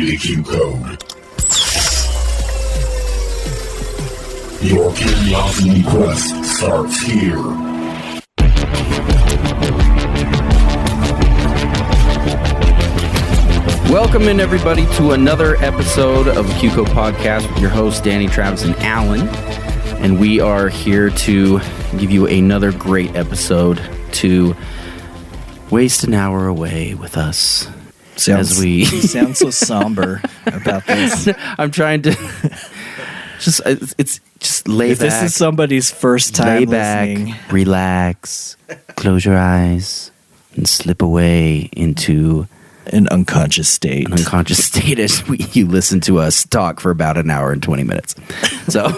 the Q code. Your curiosity quest starts here. Welcome in, everybody, to another episode of the QCO Podcast with your hosts, Danny, Travis, and Alan. And we are here to give you another great episode to waste an hour away with us. You sound so somber about this. I'm trying to it's just lay if back. This is somebody's first time listening. Relax, close your eyes, and slip away into an unconscious state. As you listen to us talk for about an hour and 20 minutes. So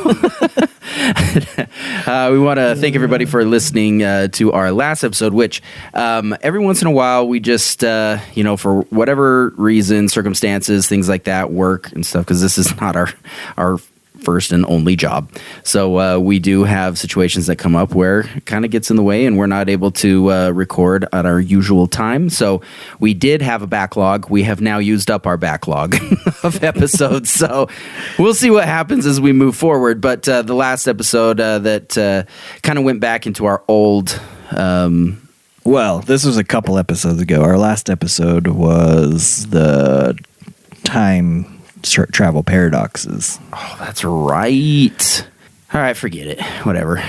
we want to thank everybody for listening to our last episode, which every once in a while we just, for whatever reason, circumstances, things like that, work and stuff, because this is not our first and only job. So we do have situations that come up where it kind of gets in the way and we're not able to record at our usual time. So we did have a backlog. We have now used up our backlog of episodes. So we'll see what happens as we move forward. But the last episode that kind of went back into our old... well, this was a couple episodes ago. Our last episode was the time... travel paradoxes. Oh, that's right. All right, forget it. Whatever.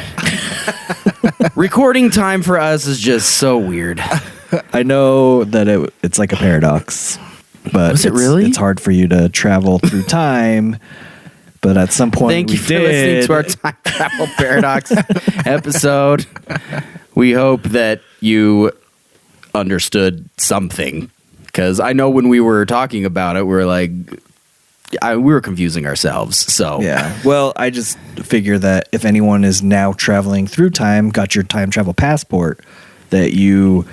Recording time for us is just so weird. I know that it's like a paradox, but was it really? It's hard for you to travel through time. But at some point, thank you for listening to our time travel paradox episode. We hope that you understood something, because I know when we were talking about it, we were like. We were confusing ourselves, so... Yeah, well, I just figure that if anyone is now traveling through time, got your time travel passport, that you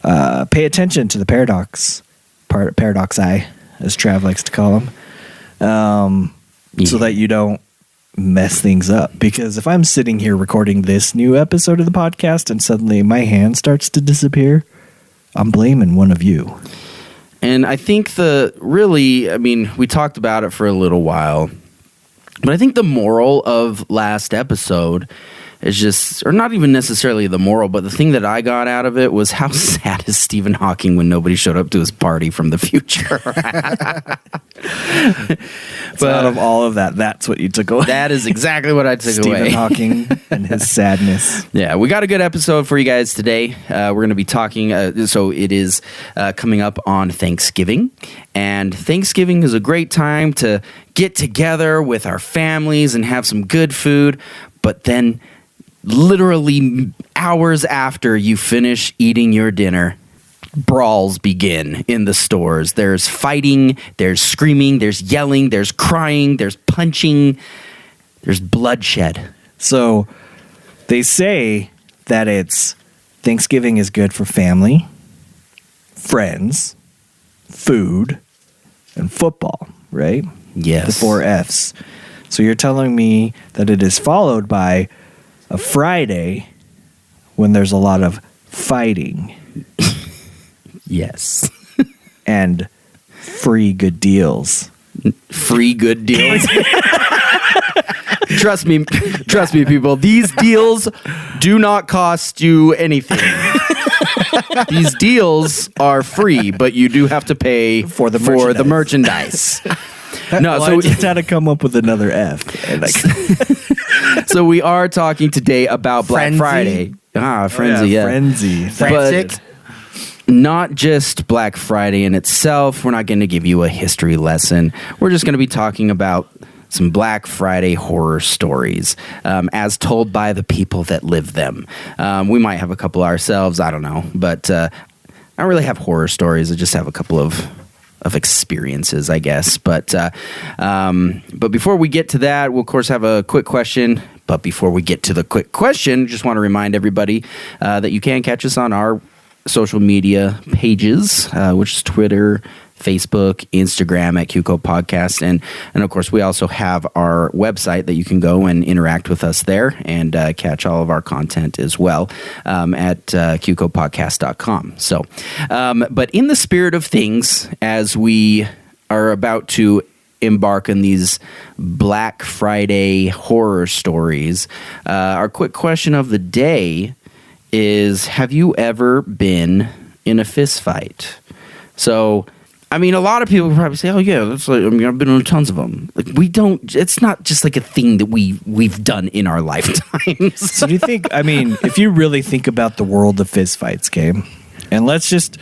pay attention to the paradoxi, as Trav likes to call them, so that you don't mess things up. Because if I'm sitting here recording this new episode of the podcast and suddenly my hand starts to disappear, I'm blaming one of you. And I think we talked about it for a little while, but I think the moral of last episode is just, or not even necessarily the moral, but the thing that I got out of it was how sad is Stephen Hawking when nobody showed up to his party from the future. But out of all of that, that's what you took away. That is exactly what I took away. Stephen Hawking and his sadness. Yeah, we got a good episode for you guys today. We're going to be talking, so it is coming up on Thanksgiving. And Thanksgiving is a great time to get together with our families and have some good food. But then literally hours after you finish eating your dinner, brawls begin in the stores. There's fighting, there's screaming, there's yelling, there's crying, there's punching, there's bloodshed. So they say that Thanksgiving is good for family, friends, food, and football, right? Yes. The 4 F's. So you're telling me that it is followed by a Friday when there's a lot of fighting. Yes. And free good deals. Free good deals. Trust me, people. These deals do not cost you anything. These deals are free, but you do have to pay for the merchandise. No, so I just had to come up with another F. So we are talking today about Black Friday. Frenzy, yeah. Frenzy. But not just Black Friday in itself. We're not going to give you a history lesson. We're just going to be talking about some Black Friday horror stories as told by the people that live them. We might have a couple ourselves. I don't know. But I don't really have horror stories. I just have a couple of experiences, I guess. But before we get to that, we'll, of course, have a quick question. But before we get to the quick question, just want to remind everybody that you can catch us on our social media pages, which is Twitter, Facebook, Instagram at QCO Podcast. And of course, we also have our website that you can go and interact with us there and catch all of our content as well at QCOpodcast.com. So, but in the spirit of things, as we are about to embark on these Black Friday horror stories, our quick question of the day is, have you ever been in a fist fight? So, I mean, a lot of people probably say, "Oh yeah, that's like, I mean, I've been in tons of them." Like, we don't. It's not just like a thing that we've done in our lifetimes. So do you think? I mean, if you really think about the world of fist fights, game, and let's just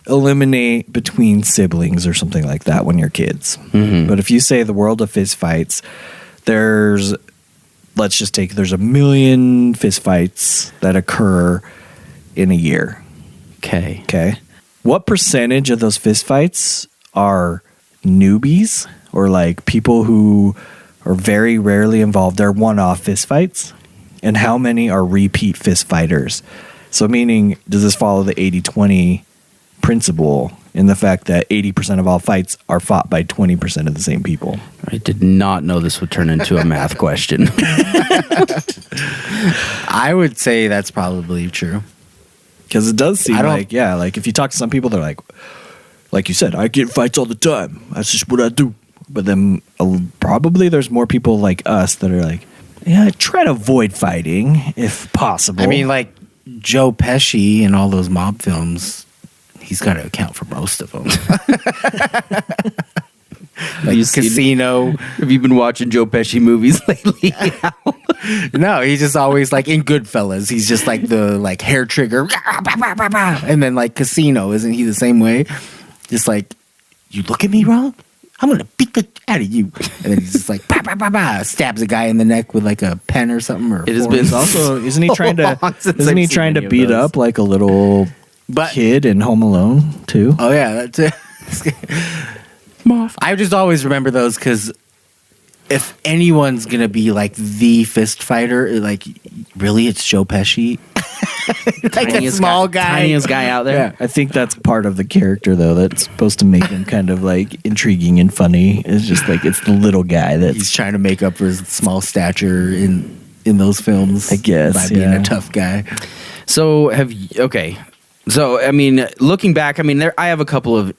eliminate between siblings or something like that when you're kids. Mm-hmm. But if you say the world of fist fights, there's a million fist fights that occur in a year. Okay. What percentage of those fist fights are newbies or like people who are very rarely involved? They're one-off fist fights. And how many are repeat fist fighters? So meaning, does this follow the 80-20 principle in the fact that 80% of all fights are fought by 20% of the same people? I did not know this would turn into a math question. I would say that's probably true. Because it does seem like if you talk to some people, they're like you said, I get fights all the time. That's just what I do. But then probably there's more people like us that are like, yeah, I try to avoid fighting if possible. I mean, like Joe Pesci in all those mob films, he's got to account for most of them. Like Casino. Have you been watching Joe Pesci movies lately? No, he's just always like in Goodfellas. He's just like the like hair trigger, and then like Casino, isn't he the same way? Just like, you look at me wrong, I'm gonna beat the out of you, and then he's just like stabs a guy in the neck with like a pen or something. Or it has been also isn't he trying to beat up like a little kid in Home Alone too? Oh yeah, that's it. I just always remember those because if anyone's gonna be like the fist fighter, like really, it's Joe Pesci. Like a small guy, tiniest guy out there. Yeah, I think that's part of the character though. That's supposed to make him kind of like intriguing and funny. It's just like it's the little guy that he's trying to make up for his small stature in those films. I guess by being a tough guy. So So I mean, looking back, I mean, I have a couple of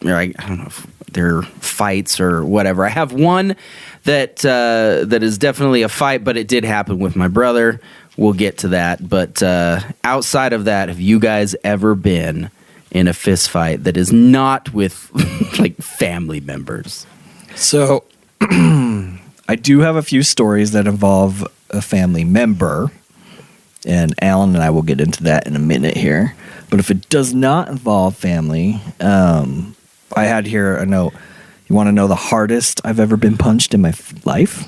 I don't know if they're fights or whatever. I have one that is definitely a fight, but it did happen with my brother. We'll get to that. But outside of that, have you guys ever been in a fist fight that is not with like family members? So I do have a few stories that involve a family member, and Alan and I will get into that in a minute here. But if it does not involve family, I had here a note. You want to know the hardest I've ever been punched in my life?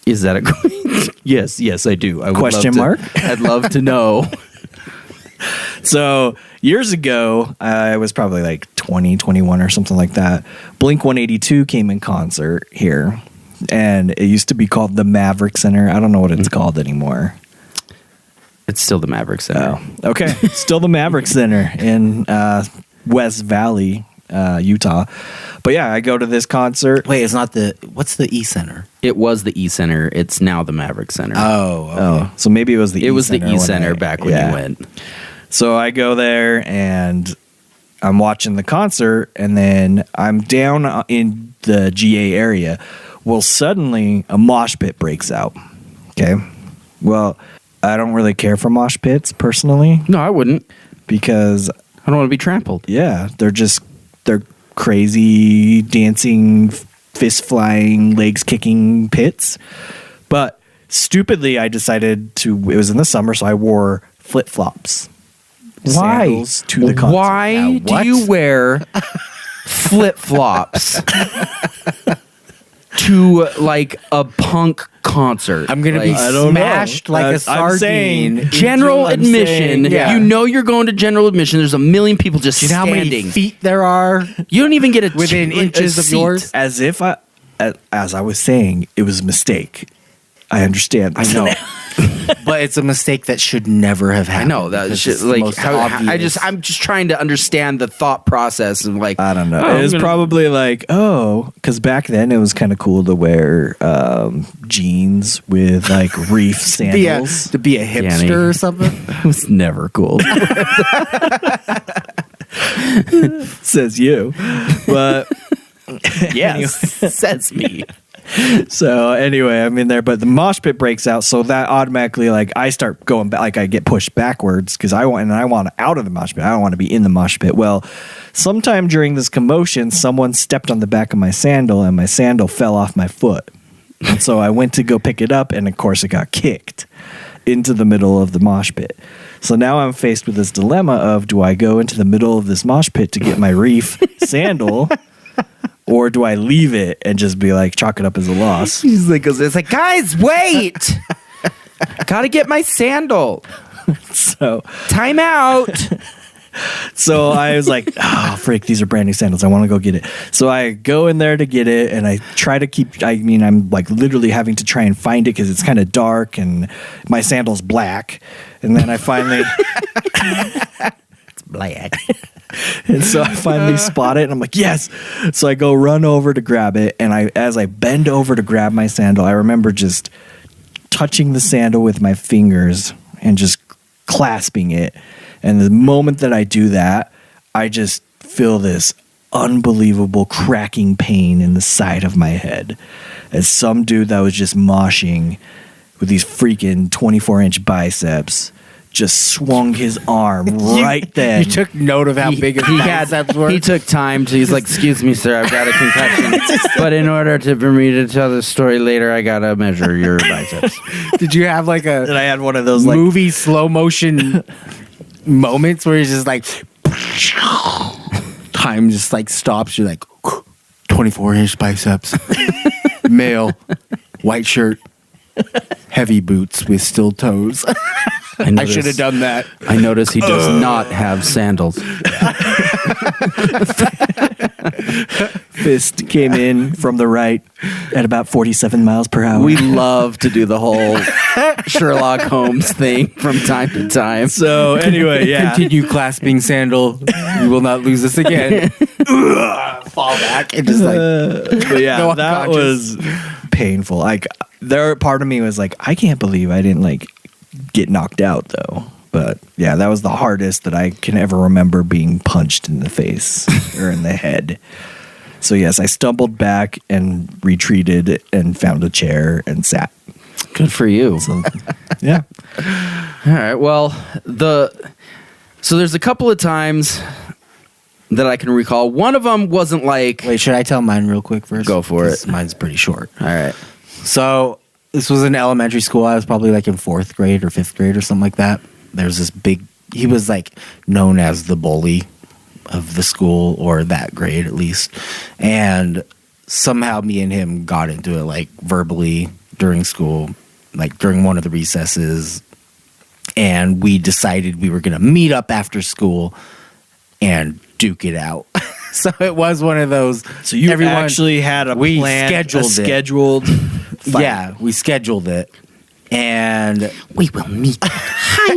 Is that a yes, I do. I would question mark? I'd love to know. So years ago, I was probably like 20, 21 or something like that. Blink 182 came in concert here, and it used to be called the Maverick Center. I don't know what it's called anymore. It's still the Maverick Center. Oh, okay. Still the Maverick Center in West Valley, Utah. But yeah, I go to this concert. Wait, it's not what's the E Center? It was the E Center. It's now the Maverick Center. Oh, okay. Oh, so maybe it was the E Center. It was the E Center back when you went. So I go there and I'm watching the concert, and then I'm down in the GA area. Well, suddenly a mosh pit breaks out. Okay. Well, I don't really care for mosh pits personally. No, I wouldn't. Because I don't want to be trampled. Yeah, they're crazy dancing, fist flying, legs kicking pits. But stupidly, I decided it was in the summer, so I wore flip flops. Why? Sandals to the concert. Why do you wear flip flops to like a punk concert? I'm gonna be smashed like a sardine. I'm saying general admission. You know you're going to general admission. There's a million people just standing. Do you know how many feet there are? You don't even get within inches of yours. As I was saying, it was a mistake. I understand. I know. But it's a mistake that should never have happened. I know that shit, like I'm just trying to understand the thought process and like I don't know. It was probably like because back then it was kind of cool to wear jeans with like reef sandals to be a hipster or something. It was never cool. Says you, but Yes, says me. So anyway, I'm in there, but the mosh pit breaks out, so that automatically, like, I start going back, like I get pushed backwards because I want out of the mosh pit. I don't want to be in the mosh pit. Well, sometime during this commotion, someone stepped on the back of my sandal, and my sandal fell off my foot. And so I went to go pick it up, and of course, it got kicked into the middle of the mosh pit. So now I'm faced with this dilemma of, do I go into the middle of this mosh pit to get my reef sandal? Or do I leave it and just be like, chalk it up as a loss? He's like, it's like, guys, wait! Gotta get my sandal. So Time out. So I was like, oh, freak, these are brand new sandals. I want to go get it. So I go in there to get it, and I try to I'm like literally having to try and find it because it's kind of dark, and my sandal's black. And then I finally... It's black. And so I finally spot it, and I'm like, yes. So I go run over to grab it, and as I bend over to grab my sandal, I remember just touching the sandal with my fingers and just clasping it. And the moment that I do that, I just feel this unbelievable cracking pain in the side of my head as some dude that was just moshing with these freaking 24-inch biceps just swung his arm right then. You took note of how big his biceps were? He took time to, he's like, excuse me, sir, I've got a concussion. But in order for me to tell the story later, I got to measure your biceps. Did you have like And I had one of those like movie slow motion moments where he's just like, time just like stops. You're like, 24-inch biceps, male, white shirt, heavy boots with steel toes. I should have done that. I notice he does not have sandals. fist came in from the right at about 47 miles per hour. We love to do the whole Sherlock Holmes thing from time to time. So anyway, yeah. Continue clasping sandal. You will not lose this again. Fall back and just like. But yeah, go that unconscious. was painful. Like, part of me was like, I can't believe I didn't like get knocked out though. But yeah, that was the hardest that I can ever remember being punched in the face or in the head. So yes, I stumbled back and retreated and found a chair and sat. Good for you. So, yeah. All right. Well, so there's a couple of times that I can recall. One of them wasn't like. Wait, should I tell mine real quick first? Go for it. 'Cause mine's pretty short. All right. So this was in elementary school. I was probably like in 4th grade or 5th grade or something like that. There's this he was like known as the bully of the school, or that grade at least. And somehow me and him got into it like verbally during school, like during one of the recesses. And we decided we were going to meet up after school and duke it out. So it was one of those. So you actually had a plan, scheduled fight. Yeah, we scheduled it. And We will meet.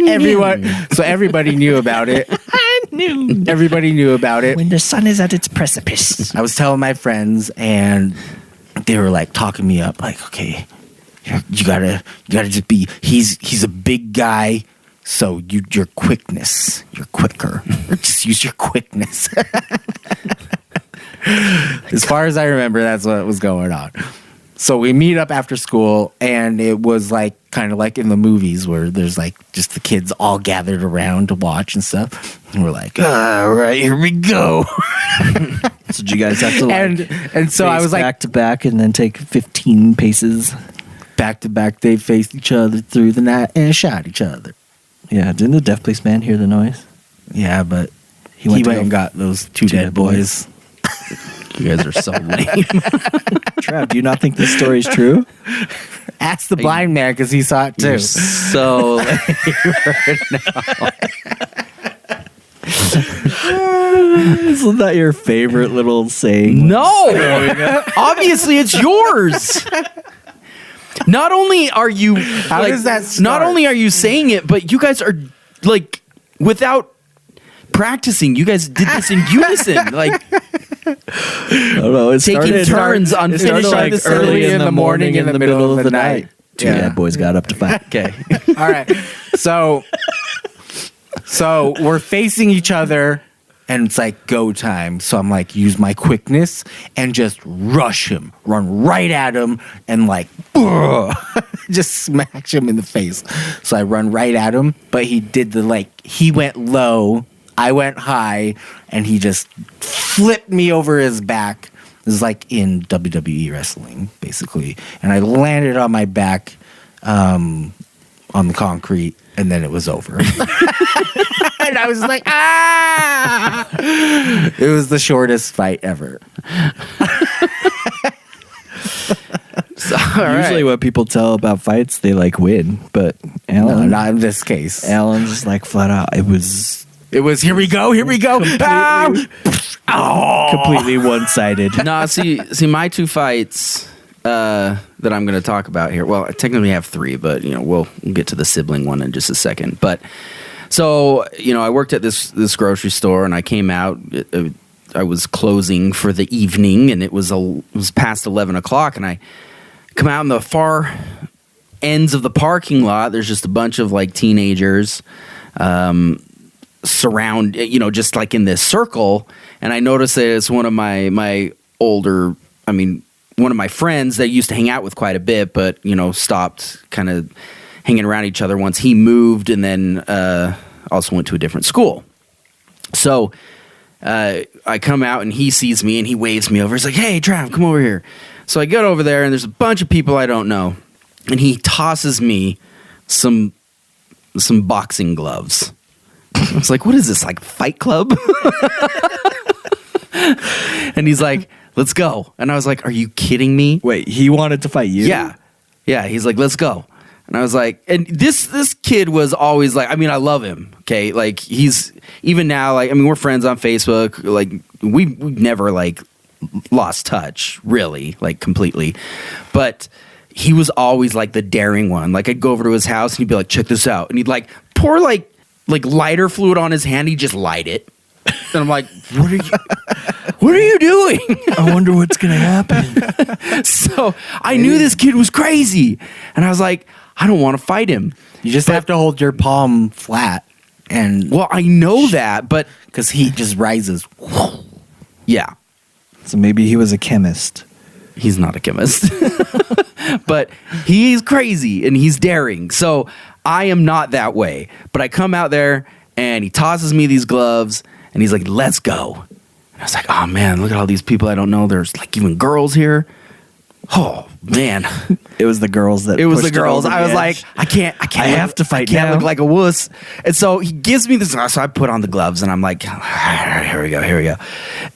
everybody knew about it. I knew. Everybody knew about it. When the sun is at its precipice. I was telling my friends, and they were like talking me up, like, okay, you gotta just be. He's a big guy, so your quickness, you're quicker. Just use your quickness. As far as I remember, that's what was going on. So we meet up after school, and it was like kind of like in the movies where there's like just the kids all gathered around to watch and stuff. And we're like, all right, here we go. So did you guys have to like and so I was like back to back and then take 15 paces? back to back. They faced each other through the night and shot each other. Yeah, didn't the Deaf Police man hear the noise? Yeah, but he went went to and go- got those two dead boys. You guys are so lame. Trav, do you not think this story is true? Ask the blind man because he saw it too. You're so lame right now. Isn't that your favorite little saying? No, obviously it's yours. Not only are you, does that start? Not only are you saying it, but you guys are like without practicing. You guys did this in unison, like I don't know. It taking started, turns on it started finishing like this early in the morning, in the middle of the night. Two Yeah. bad boys got up to fight. Okay, All right. So we're facing each other, and it's like go time. So I'm like, use my quickness and just rush him, run right at him, and like just smash him in the face. So I run right at him, but he did he went low, I went high, and he just flipped me over his back. This is like in WWE wrestling, basically. And I landed on my back on the concrete, and then it was over. And I was like, ah! It was the shortest fight ever. Usually what people tell about fights, they win. But Alan... No, not in this case. Alan's just flat out. It was, here we go. completely one-sided. No, see, my two fights that I'm going to talk about here. Well, I technically have three, but we'll get to the sibling one in just a second. But so I worked at this grocery store, and I came out. I was closing for the evening, and it was past 11 o'clock, and I come out in the far ends of the parking lot. There's just a bunch of teenagers surround, just in this circle. And I noticed that it's one of my older, one of my friends that I used to hang out with quite a bit, but, stopped kind of hanging around each other once he moved, and then also went to a different school. So I come out, and he sees me, and he waves me over. He's like, "Hey, Trav, come over here." So I get over there, and there's a bunch of people I don't know, and he tosses me some boxing gloves. I was like, "What is this, Fight Club?" And he's like, "Let's go." And I was like, "Are you kidding me?" Wait, he wanted to fight you? Yeah. He's like, "Let's go." And I was like, and this kid was always I love him. Okay. He's even now, we're friends on Facebook. We've never lost touch really, completely. But he was always the daring one. I'd go over to his house and he'd be like, "Check this out." And he'd pour lighter fluid on his hand. He'd just light it. And I'm like, what are you doing? I wonder what's going to happen. So I knew this kid was crazy. And I was like, I don't want to fight him. You just have to hold your palm flat. And well, I know that, but because heat just rises. Yeah. So maybe he was a chemist. He's not a chemist. But he's crazy and he's daring. So I am not that way. But I come out there and he tosses me these gloves and he's like, "Let's go." And I was like, "Oh man, look at all these people I don't know. There's even girls here." Oh man. It was the girls that It was the pushed girls. over I was edge. like, I can't I have to fight I can't now. look like a wuss. And so he gives me this. So I put on the gloves and I'm like, "All right, here we go.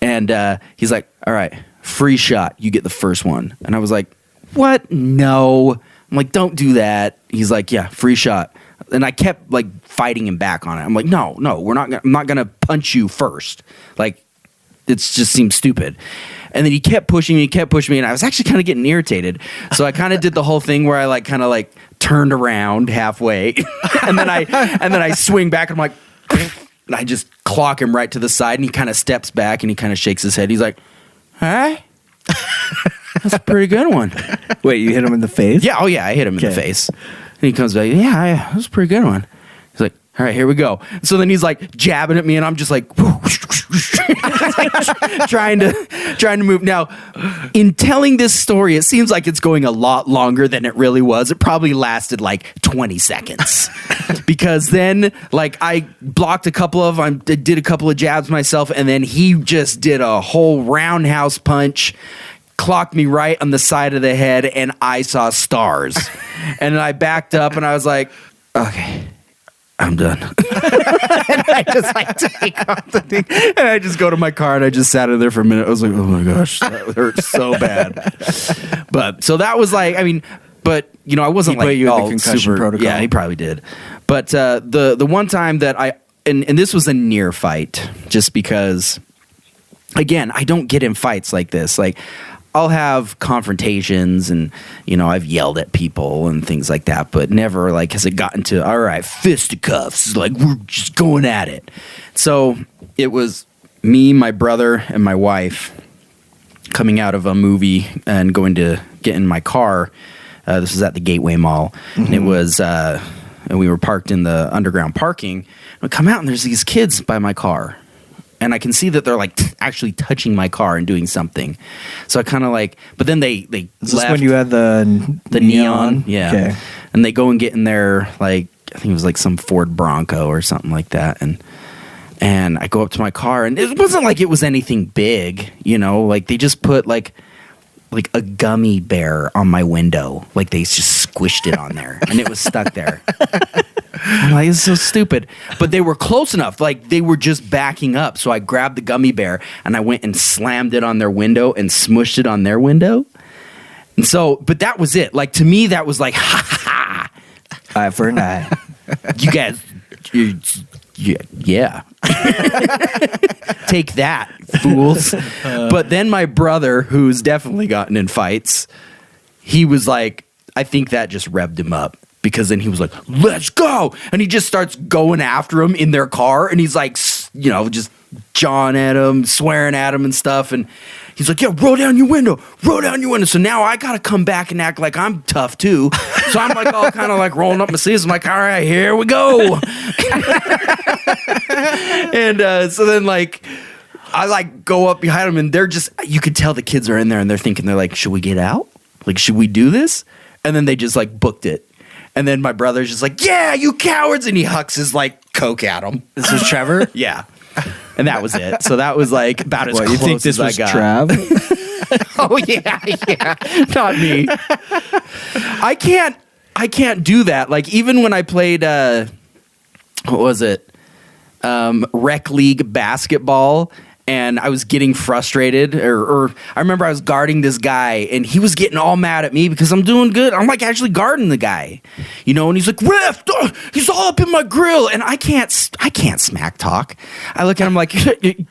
And he's like, "All right, free shot. You get the first one." And I was like, "What? No." I'm like, "Don't do that." He's like, "Yeah, free shot." And I kept fighting him back on it. I'm like, no, I'm not gonna punch you first. It just seems stupid. And then he kept pushing me, and I was actually kind of getting irritated. So I kind of did the whole thing where I turned around halfway, and then I swing back, and I'm like, and I just clock him right to the side, and he kind of steps back, and he kind of shakes his head. He's like, "Huh? That's a pretty good one." Wait, you hit him in the face? Yeah, oh yeah, I hit him in the face. And he comes back, "Yeah, that was a pretty good one." He's like, "All right, here we go." So then he's jabbing at me, and I'm just trying to move. Now, in telling this story, it seems like it's going a lot longer than it really was. It probably lasted 20 seconds because then I blocked I did a couple of jabs myself, and then he just did a whole roundhouse punch. Clocked me right on the side of the head, and I saw stars. And I backed up, and I was like, "Okay, I'm done." And I just take off the thing, and I just go to my car, and I just sat in there for a minute. I was like, "Oh my gosh, that hurt so bad." But so that was but I wasn't He put you in the all concussion super protocol. Yeah, he probably did. But the one time that and this was a near fight, just because, again, I don't get in fights like this. I'll have confrontations and, I've yelled at people and things like that, but never has it gotten to, all right, fisticuffs, we're just going at it. So it was me, my brother, and my wife coming out of a movie and going to get in my car. This was at the Gateway Mall. Mm-hmm. And it was, and we were parked in the underground parking. We come out and there's these kids by my car. and I can see that they're like actually touching my car and doing something. So I kind of like, but then they Is this left when you had the neon, yeah. Okay. And they go and get in their, like, I think it was like some Ford Bronco or something like that, and I go up to my car, and it wasn't like it was anything big, you know, like they just put like a gummy bear on my window, like they just squished it on there, and it was stuck there. I'm like, it's so stupid. But they were close enough, like they were just backing up. So I grabbed the gummy bear and I went and slammed it on their window and smushed it on their window. And so, but that was it. Like to me, that was like, ha ha ha. Eye for an eye. You guys, yeah. Take that, fools. But then my brother, who's definitely gotten in fights, he was like, I think that just revved him up. Because then he was like, let's go. And he just starts going after him in their car. And he's like, you know, just jawing at him, swearing at him and stuff. And he's like, yeah, roll down your window. Roll down your window. So now I got to come back and act like I'm tough too. So I'm like all kind of like rolling up my sleeves. I'm like, all right, here we go. And so then like, I like go up behind them and they're just, you could tell the kids are in there and they're thinking, they're like, should we get out? Like, should we do this? And then they just like booked it. And then my brother's just like, yeah, you cowards. And he hucks his like Coke at him. This was Trevor? Yeah. And that was it. So that was like about as What, close you think this as was I got. Trav? Oh yeah. Not me. I can't do that. Like even when I played what was it? Rec League basketball, and I was getting frustrated, or I remember I was guarding this guy, and he was getting all mad at me because I'm doing good. I'm like actually guarding the guy, you know, and he's like, "Ref, he's all up in my grill," and I can't smack talk. I look at him like, "You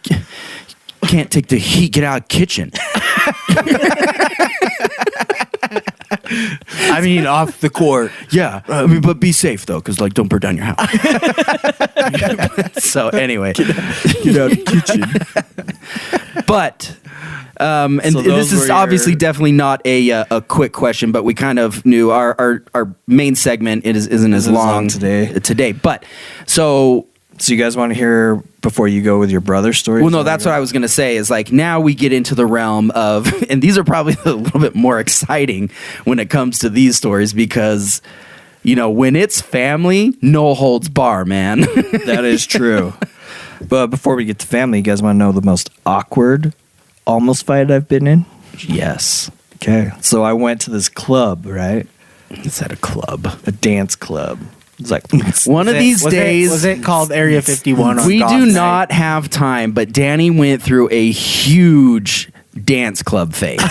can't take the heat. Get out of the kitchen." I mean, off the court. Yeah, I mean, but be safe though, because like don't burn down your house. So anyway, Get out of the kitchen. but and So this those is were obviously your- definitely not a quick question, but we kind of knew our main segment isn't as Isn't as long long today. But so So you guys want to hear before you go with your brother's story? well, no, that's what I was going to say is like now we get into the realm of, and these are probably a little bit more exciting when it comes to these stories because, you know, when it's family, no holds bar, man. That is true. But before we get to family, you guys want to know the most awkward almost fight I've been in? Yes. Okay. So I went to this club, right? It's at a club. A dance club. It's like One of these days. Was it called Area 51 on We golf do night? not have time, but Danny went through a huge dance club phase.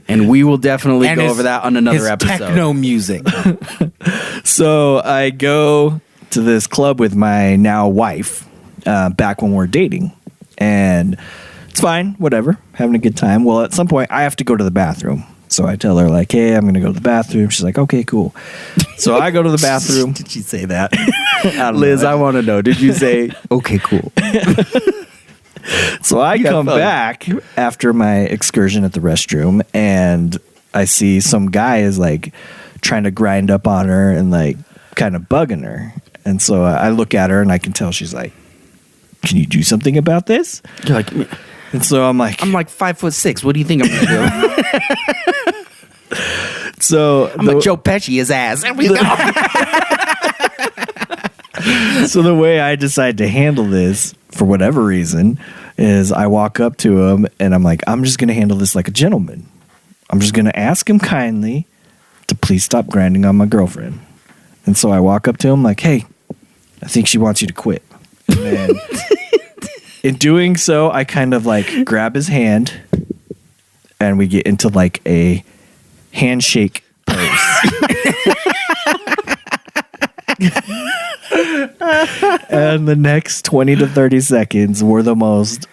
And we will definitely And go his- over that on another his episode. Techno music. So I go to this club with my now wife back when we were dating. And it's fine, whatever, having a good time. Well, at some point, I have to go to the bathroom. So I tell her, like, hey, I'm going to go to the bathroom. She's like, okay, cool. So I go to the bathroom. Did she say that? Liz, I want to know. Did you say, okay, cool? So I come fun. back after my excursion at the restroom, and I see some guy is like trying to grind up on her and like kind of bugging her. And so I look at her and I can tell she's like, can you do something about this? You're like, And so I'm like, 5'6". What do you think I'm going to do? so I'm a Joe Pesci his ass. There we go. So the way I decide to handle this, for whatever reason, is I walk up to him and I'm like, I'm just going to handle this like a gentleman. I'm just going to ask him kindly to please stop grinding on my girlfriend. And so I walk up to him like, hey, I think she wants you to quit. And then in doing so, I kind of like grab his hand and we get into like a handshake pose. And the next 20 to 30 seconds were the most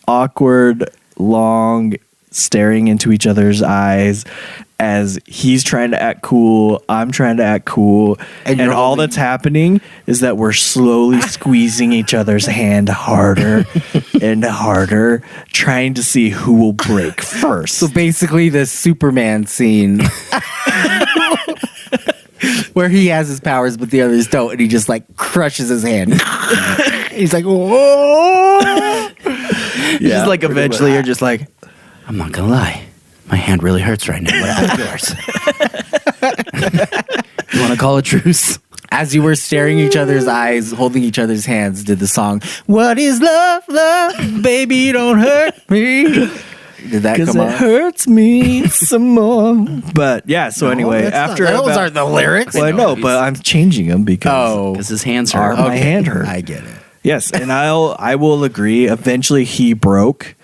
awkward, long, staring into each other's eyes as he's trying to act cool, I'm trying to act cool, and you're all holding- that's happening is that we're slowly squeezing each other's hand harder and harder, trying to see who will break first. So basically, the Superman scene where he has his powers but the others don't, and he just like crushes his hand. He's like, oh. Just like eventually you're just like, I'm not gonna lie, my hand really hurts right now. What about yours? You want to call a truce? As you were staring each other's eyes, holding each other's hands, did the song, What is love, love, baby, don't hurt me. Did that come on? It hurts me some more. But yeah, so anyway, after those aren't the lyrics. Well, I know, but I'm changing them because His hands hurt. my hand hurt. I get it. Yes, and I will agree. Eventually, he broke,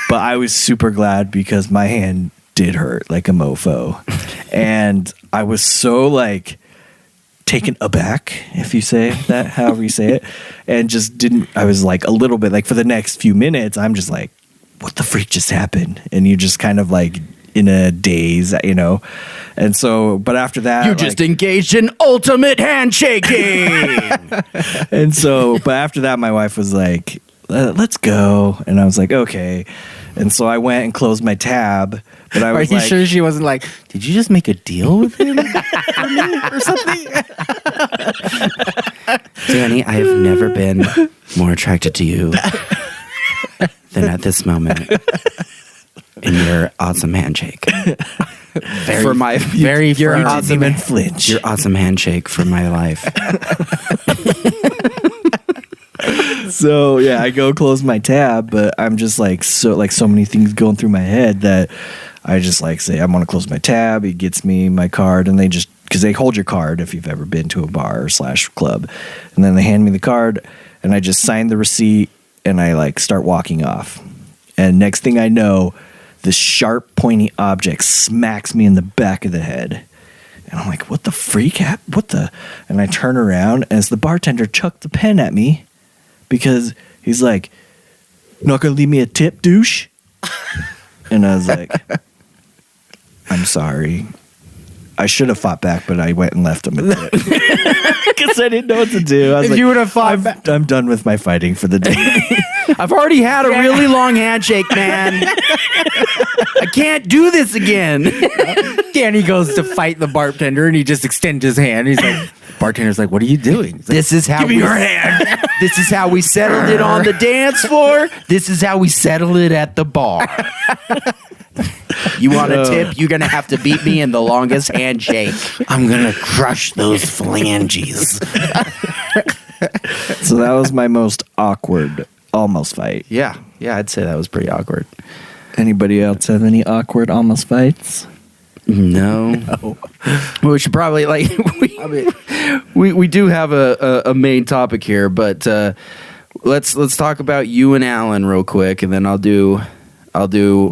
but I was super glad because my hand did hurt like a mofo, and I was so like taken aback, if you say that, however you say it, and just didn't. I was like a little bit like for the next few minutes, I'm just like, what the freak just happened? And you just kind of like in a daze, you know. And so, but after that, You just engaged in ultimate handshaking. and so, but after that, my wife was like, let's go. And I was like, okay. And so I went and closed my tab. But I Are was you like, sure she wasn't like, did you just make a deal with him for me or something? Danny, I have never been more attracted to you than at this moment in your awesome handshake. For my very your frigid. awesome and flinch. your awesome handshake for my life. So yeah, I go close my tab, but I'm just like so many things going through my head that I just like say I want to close my tab. He gets me my card, and they just because they hold your card if you've ever been to a bar / club, and then they hand me the card, and I just sign the receipt, and I like start walking off, and next thing I know, this sharp pointy object smacks me in the back of the head. And I'm like, what the freak? What the? And I turn around, and it's the bartender chucked the pen at me because he's like, not going to leave me a tip, douche? And I was like, I'm sorry. I should have fought back, but I went and left him a tip. Because I didn't know what to do. I was If like, you would have fought back. I'm done with my fighting for the day. I've already had a really long handshake, man. I can't do this again. Danny goes to fight the bartender and he just extends his hand. He's like, bartender's like, what are you doing? He's like, This is how give me your hand. This is how we settled it on the dance floor. This is how we settled it at the bar. You want a tip? You're gonna have to beat me in the longest handshake. I'm going to crush those phalanges. So that was my most awkward almost fight. Yeah, I'd say that was pretty awkward. Anybody else have any awkward almost fights? No. We should probably we do have a main topic here, but let's talk about you and Alan real quick, and then I'll do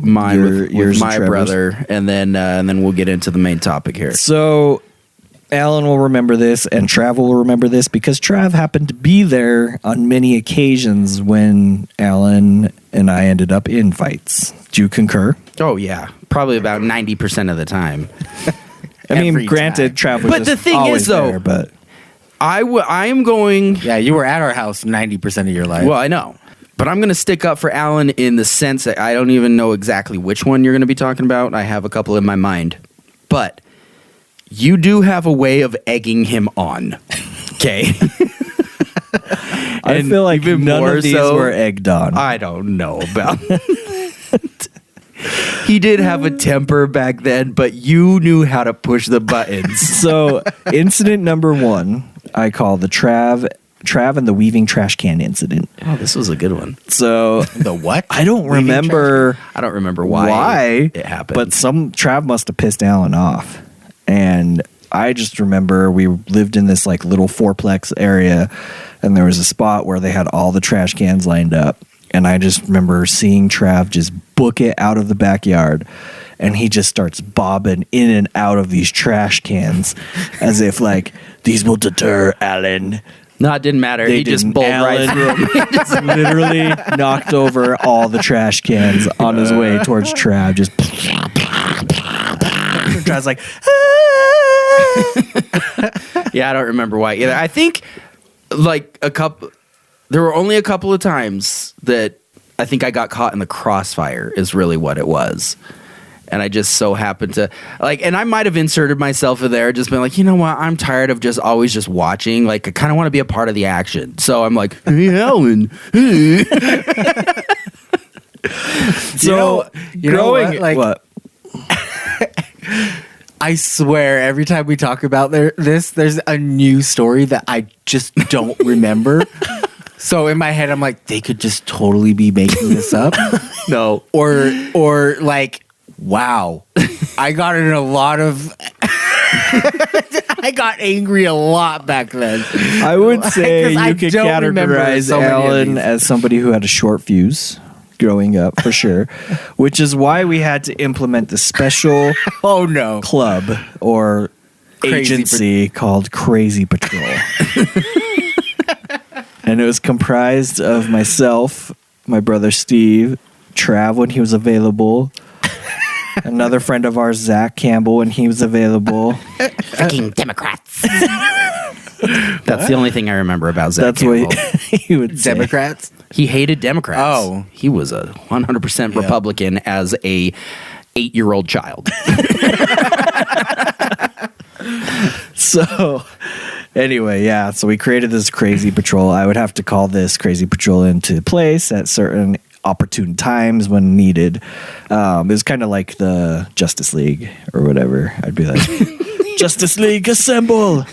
mine with yours my and Trevor's. brother, and then we'll get into the main topic here. So Alan will remember this, and Trav will remember this because Trav happened to be there on many occasions when Alan and I ended up in fights. Do you concur? Oh yeah, probably about 90% of the time. I mean, Every granted, Trav was But just the thing always is, though, there, but I am going. Yeah, you were at our house 90% of your life. Well, I know. But I'm going to stick up for Alan in the sense that I don't even know exactly which one you're going to be talking about. I have a couple in my mind. But you do have a way of egging him on. Okay? I feel like even none more of these so- were egged on. I don't know about He did have a temper back then, but you knew how to push the buttons. So, incident number 1, I call the Trav and the weaving trash can incident. Oh, this was a good one. So, The what? I don't Weaving remember I don't remember why it happened. but some Trav must have pissed Alan off. And I just remember we lived in this like little fourplex area, and there was a spot where they had all the trash cans lined up. And I just remember seeing Trav just book it out of the backyard, and he just starts bobbing in and out of these trash cans as if like these will deter Alan. No, it didn't matter. They He just didn't. bowled right Alan through him. literally knocked over all the trash cans on his way towards Trav. Just Trav's like, Yeah, I don't remember why either. I think like there were only a couple of times that I think I got caught in the crossfire is really what it was. And I just so happened to and I might have inserted myself in there, just been like, you know what? I'm tired of just always just watching. Like, I kind of want to be a part of the action. So I'm like, hey, Alan. So, you know growing, what? what? I swear, every time we talk about there's a new story that I just don't remember. So in my head, I'm like, they could just totally be making this up. No. Or like, wow, I got in a lot of. I got angry a lot back then. I would say Because I you could don't remember categorize so many of Alan these. as somebody who had a short fuse growing up, for sure. Which is why we had to implement the special Oh no. club or Crazy agency called Crazy Patrol. And it was comprised of myself, my brother Steve, Trav when he was available, another friend of ours, Zach Campbell, when he was available. Freaking Democrats. That's the only thing I remember about Zach That's Campbell. what he would say. Democrats? He hated Democrats. Oh. He was a 100% Republican as a 8-year-old child. So, anyway, yeah. So we created this Crazy Patrol. I would have to call this Crazy Patrol into place at certain opportune times when needed. It was kind of like the Justice League or whatever. I'd be like, Justice League, assemble!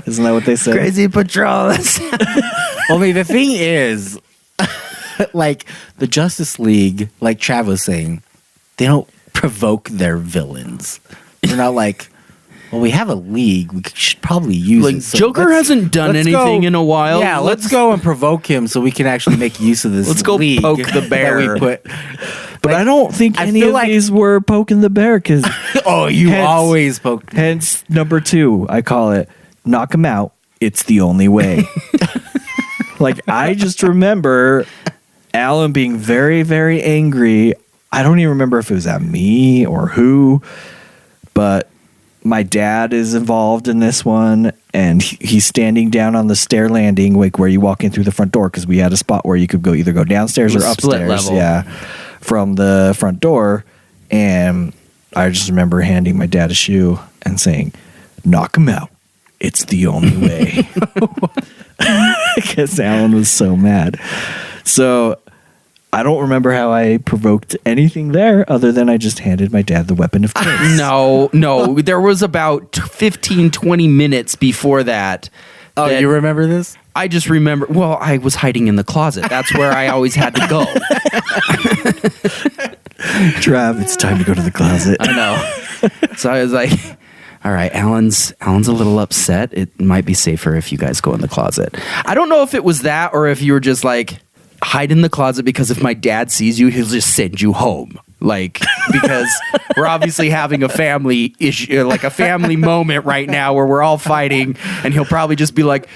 Isn't that what they said? Crazy Patrol. Only the thing is, like the Justice League, like Trav was saying, they don't provoke their villains. They're not like, well, we have a league. We should probably use Like, it. So Joker hasn't done let's anything go- in a while. Yeah, let's go and provoke him so we can actually make use of this. Let's go league poke the that bear. we put. But I don't think I any feel of like- these were poking the bear because Oh, you Hence- always poke. hence number 2, I call it knock him out. It's the only way. Like, I just remember Alan being very, very angry. I don't even remember if it was at me or who, but my dad is involved in this one, and he's standing down on the stair landing, like where you walk in through the front door, because we had a spot where you could go either go downstairs or The split upstairs. level. Yeah, from the front door. And I just remember handing my dad a shoe and saying, "Knock him out. It's the only way." Because Alan was so mad. So I don't remember how I provoked anything there other than I just handed my dad the weapon of choice. No. There was about 15, 20 minutes before that. Oh, that you remember this? I just remember, well, I was hiding in the closet. That's where I always had to go. Trav, it's time to go to the closet. I know. So I was like, all right, Alan's a little upset. It might be safer if you guys go in the closet. I don't know if it was that or if you were just like, hide in the closet because if my dad sees you, he'll just send you home. Like, because we're obviously having a family issue, like a family moment right now where we're all fighting, and he'll probably just be like,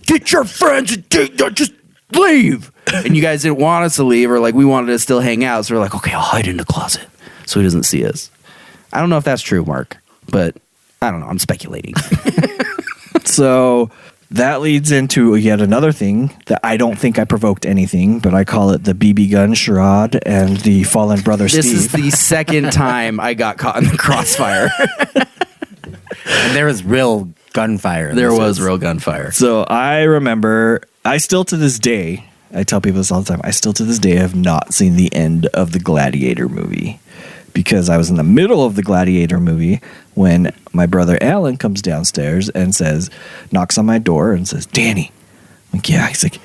get your friends and just leave. And you guys didn't want us to leave, or like we wanted to still hang out. So we're like, okay, I'll hide in the closet so he doesn't see us. I don't know if that's true, Mark, but I don't know. I'm speculating. So that leads into yet another thing that I don't think I provoked anything, but I call it the BB gun charade and the fallen brother This Steve. is the second time I got caught in the crossfire. And there was real gunfire. There was real gunfire. So I remember, I still to this day, I tell people this all the time, I still to this day have not seen the end of the Gladiator movie. Because I was in the middle of the Gladiator movie when my brother Alan comes downstairs and knocks on my door and says, "Danny." I'm like, "Yeah." He's like,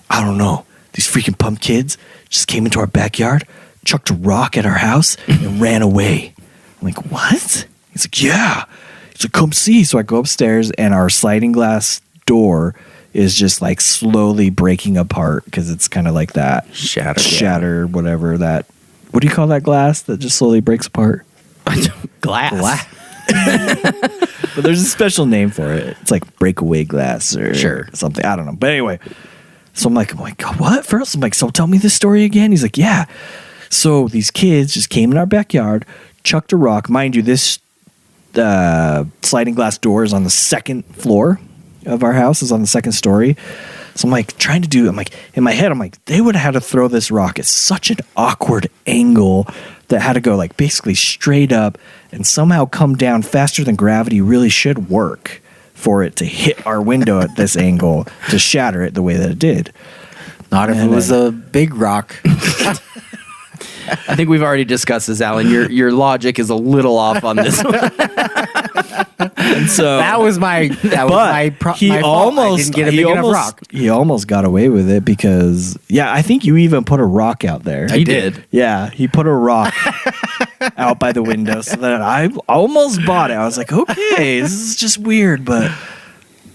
"I don't know. These freaking pump kids just came into our backyard, chucked a rock at our house, and ran away." I'm like, "What?" He's like, "Yeah." He's like, "Come see." So I go upstairs and our sliding glass door is just like slowly breaking apart because it's kind of like that shatter, whatever that. What do you call that glass that just slowly breaks apart? Glass. But there's a special name for it. It's like breakaway glass or Sure. something. I don't know. But anyway, so I'm like, what? First, I'm like, so tell me this story again. He's like, yeah. So these kids just came in our backyard, chucked a rock. Mind you, this sliding glass door is on the second floor of our house, is on the second story. So I'm like trying to do, I'm like, in my head, I'm like, they would have had to throw this rock at such an awkward angle that had to go like basically straight up and somehow come down faster than gravity really should work for it to hit our window at this angle to shatter it the way that it did. Not if it was a big rock. I think we've already discussed this, Alan. Your logic is a little off on this one. And so that was my fault. I didn't get a big enough rock. He almost got away with it because, I think you even put a rock out there. I did. Yeah, he put a rock out by the window so that I almost bought it. I was like, okay, this is just weird, but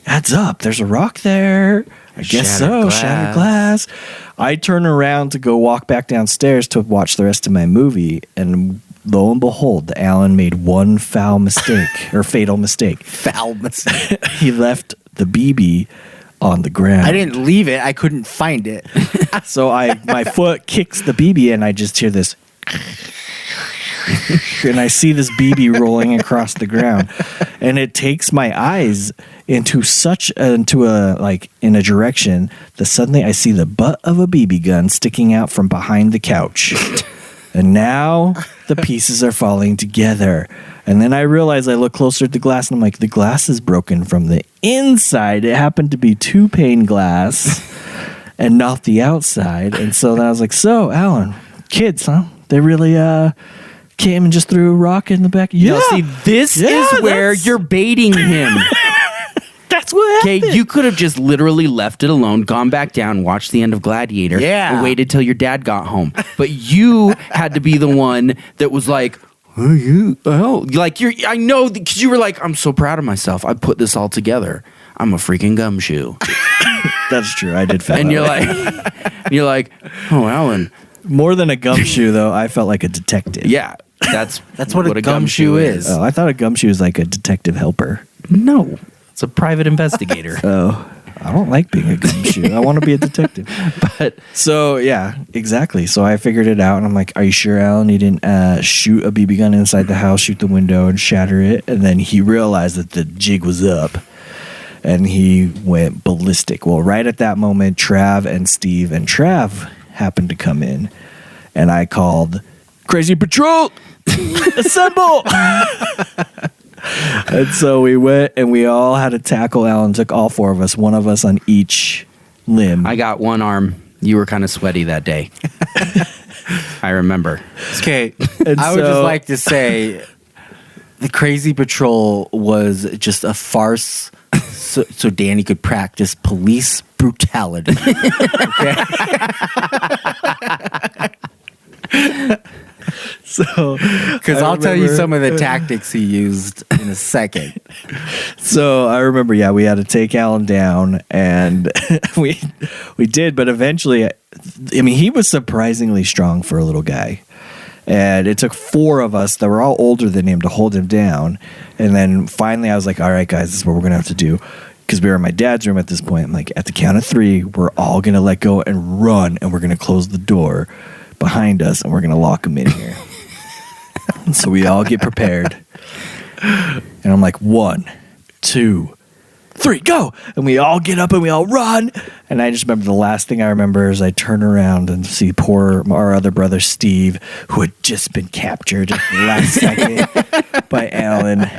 adds up. There's a rock there. I guess so. Shattered glass. I turn around to go walk back downstairs to watch the rest of my movie, and lo and behold, Alan made one foul mistake or fatal mistake. Foul mistake. He left the BB on the ground. I didn't leave it. I couldn't find it. So my foot kicks the BB, and I just hear this. And I see this BB rolling across the ground, and it takes my eyes in a direction that suddenly I see the butt of a BB gun sticking out from behind the couch. And now the pieces are falling together. And then I realize I look closer at the glass, and I'm like, the glass is broken from the inside. It happened to be 2-pane glass and not the outside. And so then I was like, so Alan, kids, huh? They really came and just threw a rock in the back. Yeah. No, see, this is where you're baiting him. That's what happened. Okay, you could have just literally left it alone, gone back down, watched the end of Gladiator, and waited till your dad got home. But you had to be the one that was like, I know, because you were like, I'm so proud of myself. I put this all together. I'm a freaking gumshoe. That's true. I did feel and that you're like, oh, Alan. More than a gumshoe, though, I felt like a detective. Yeah, that's what a gumshoe is. Oh, I thought a gumshoe was like a detective helper. No, it's a private investigator. Oh, I don't like being a gumshoe. I want to be a detective. But so, yeah, exactly. So I figured it out, and I'm like, are you sure, Alan, you didn't shoot a BB gun inside the house, shoot the window, and shatter it? And then he realized that the jig was up, and he went ballistic. Well, right at that moment, Trav and Steve and Trav happened to come in, and I called Crazy Patrol, assemble. And so we went, and we all had to tackle Alan. Took all 4 of us, one of us on each limb. I got one arm. You were kind of sweaty that day. I remember. Okay, I would just like to say the Crazy Patrol was just a farce so Danny could practice police brutality. Okay? So, because I'll tell you some of the tactics he used in a second. So I remember, we had to take Alan down, and we did, but eventually, I mean, he was surprisingly strong for a little guy. And it took 4 of us that were all older than him to hold him down. And then finally I was like, all right, guys, this is what we're going to have to do. Because we were in my dad's room at this point. I'm like, at the count of 3, we're all going to let go and run. And we're going to close the door behind us. And we're going to lock him in here. And so we all get prepared. And I'm like, 1, 2, 3, go! And we all get up and we all run. And I just remember the last thing I remember is I turn around and see our other brother Steve, who had just been captured at the last second by Alan.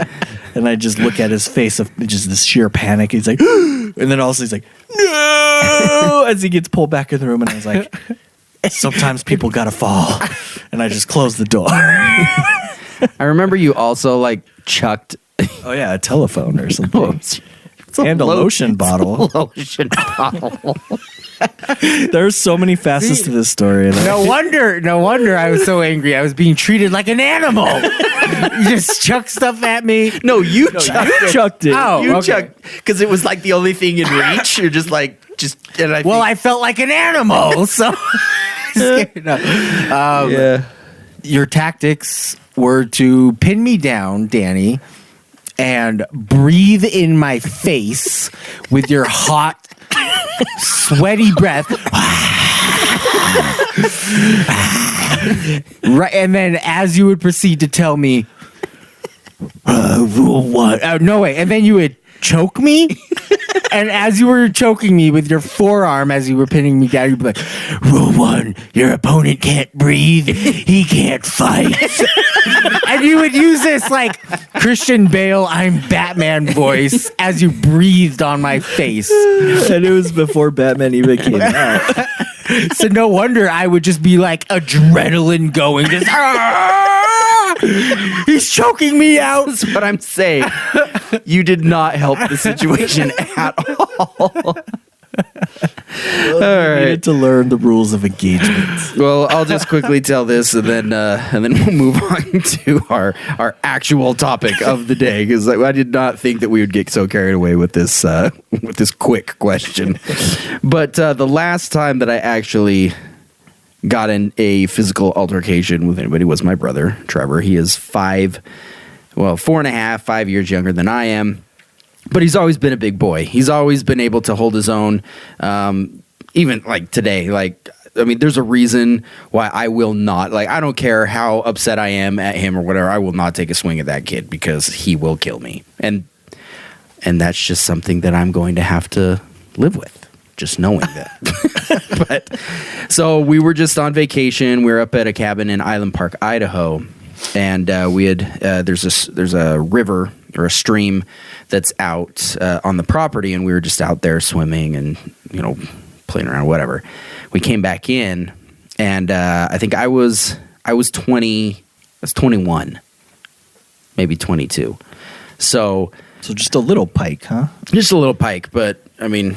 And I just look at his face of just this sheer panic. He's like, and then also he's like, no, as he gets pulled back in the room. And I was like, sometimes people gotta fall. And I just closed the door. I remember you also chucked. Oh yeah, a telephone or something. And a lotion bottle. Lotion bottle. There's so many facets to this story. No wonder I was so angry. I was being treated like an animal. You just chuck stuff at me. No, you chucked it. Oh, you okay. chucked because it was the only thing in reach. You're just. And I felt like an animal. So your tactics were to pin me down, Danny, and breathe in my face with your hot, sweaty breath. Right, and then as you would proceed to tell me, what? No way. And then you would choke me And as you were choking me with your forearm as you were pinning me down, you'd be like, rule 1, your opponent can't breathe. He can't fight. And you would use this like Christian Bale, I'm Batman voice as you breathed on my face. And it was before Batman even came out. So no wonder I would just be like adrenaline going. Just, he's choking me out. That's what I'm saying. You did not help the situation at all. All right. Needed to learn the rules of engagement. Well, I'll just quickly tell this, and then we'll move on to our actual topic of the day, because I did not think that we would get so carried away with this quick question. But the last time that I actually got in a physical altercation with anybody was my brother Trevor. He is 4.5, 5 years younger than I am. But he's always been a big boy. He's always been able to hold his own. Even like today, there's a reason why I will not, I don't care how upset I am at him or whatever. I will not take a swing at that kid because he will kill me. And that's just something that I'm going to have to live with, just knowing that. But so we were just on vacation. We were up at a cabin in Island Park, Idaho. And we had there's a river or a stream that's out on the property, and we were just out there swimming and playing around, whatever. We came back in, and I think I was 20, I was 21, maybe 22. So just a little pike, huh? Just a little pike, but I mean,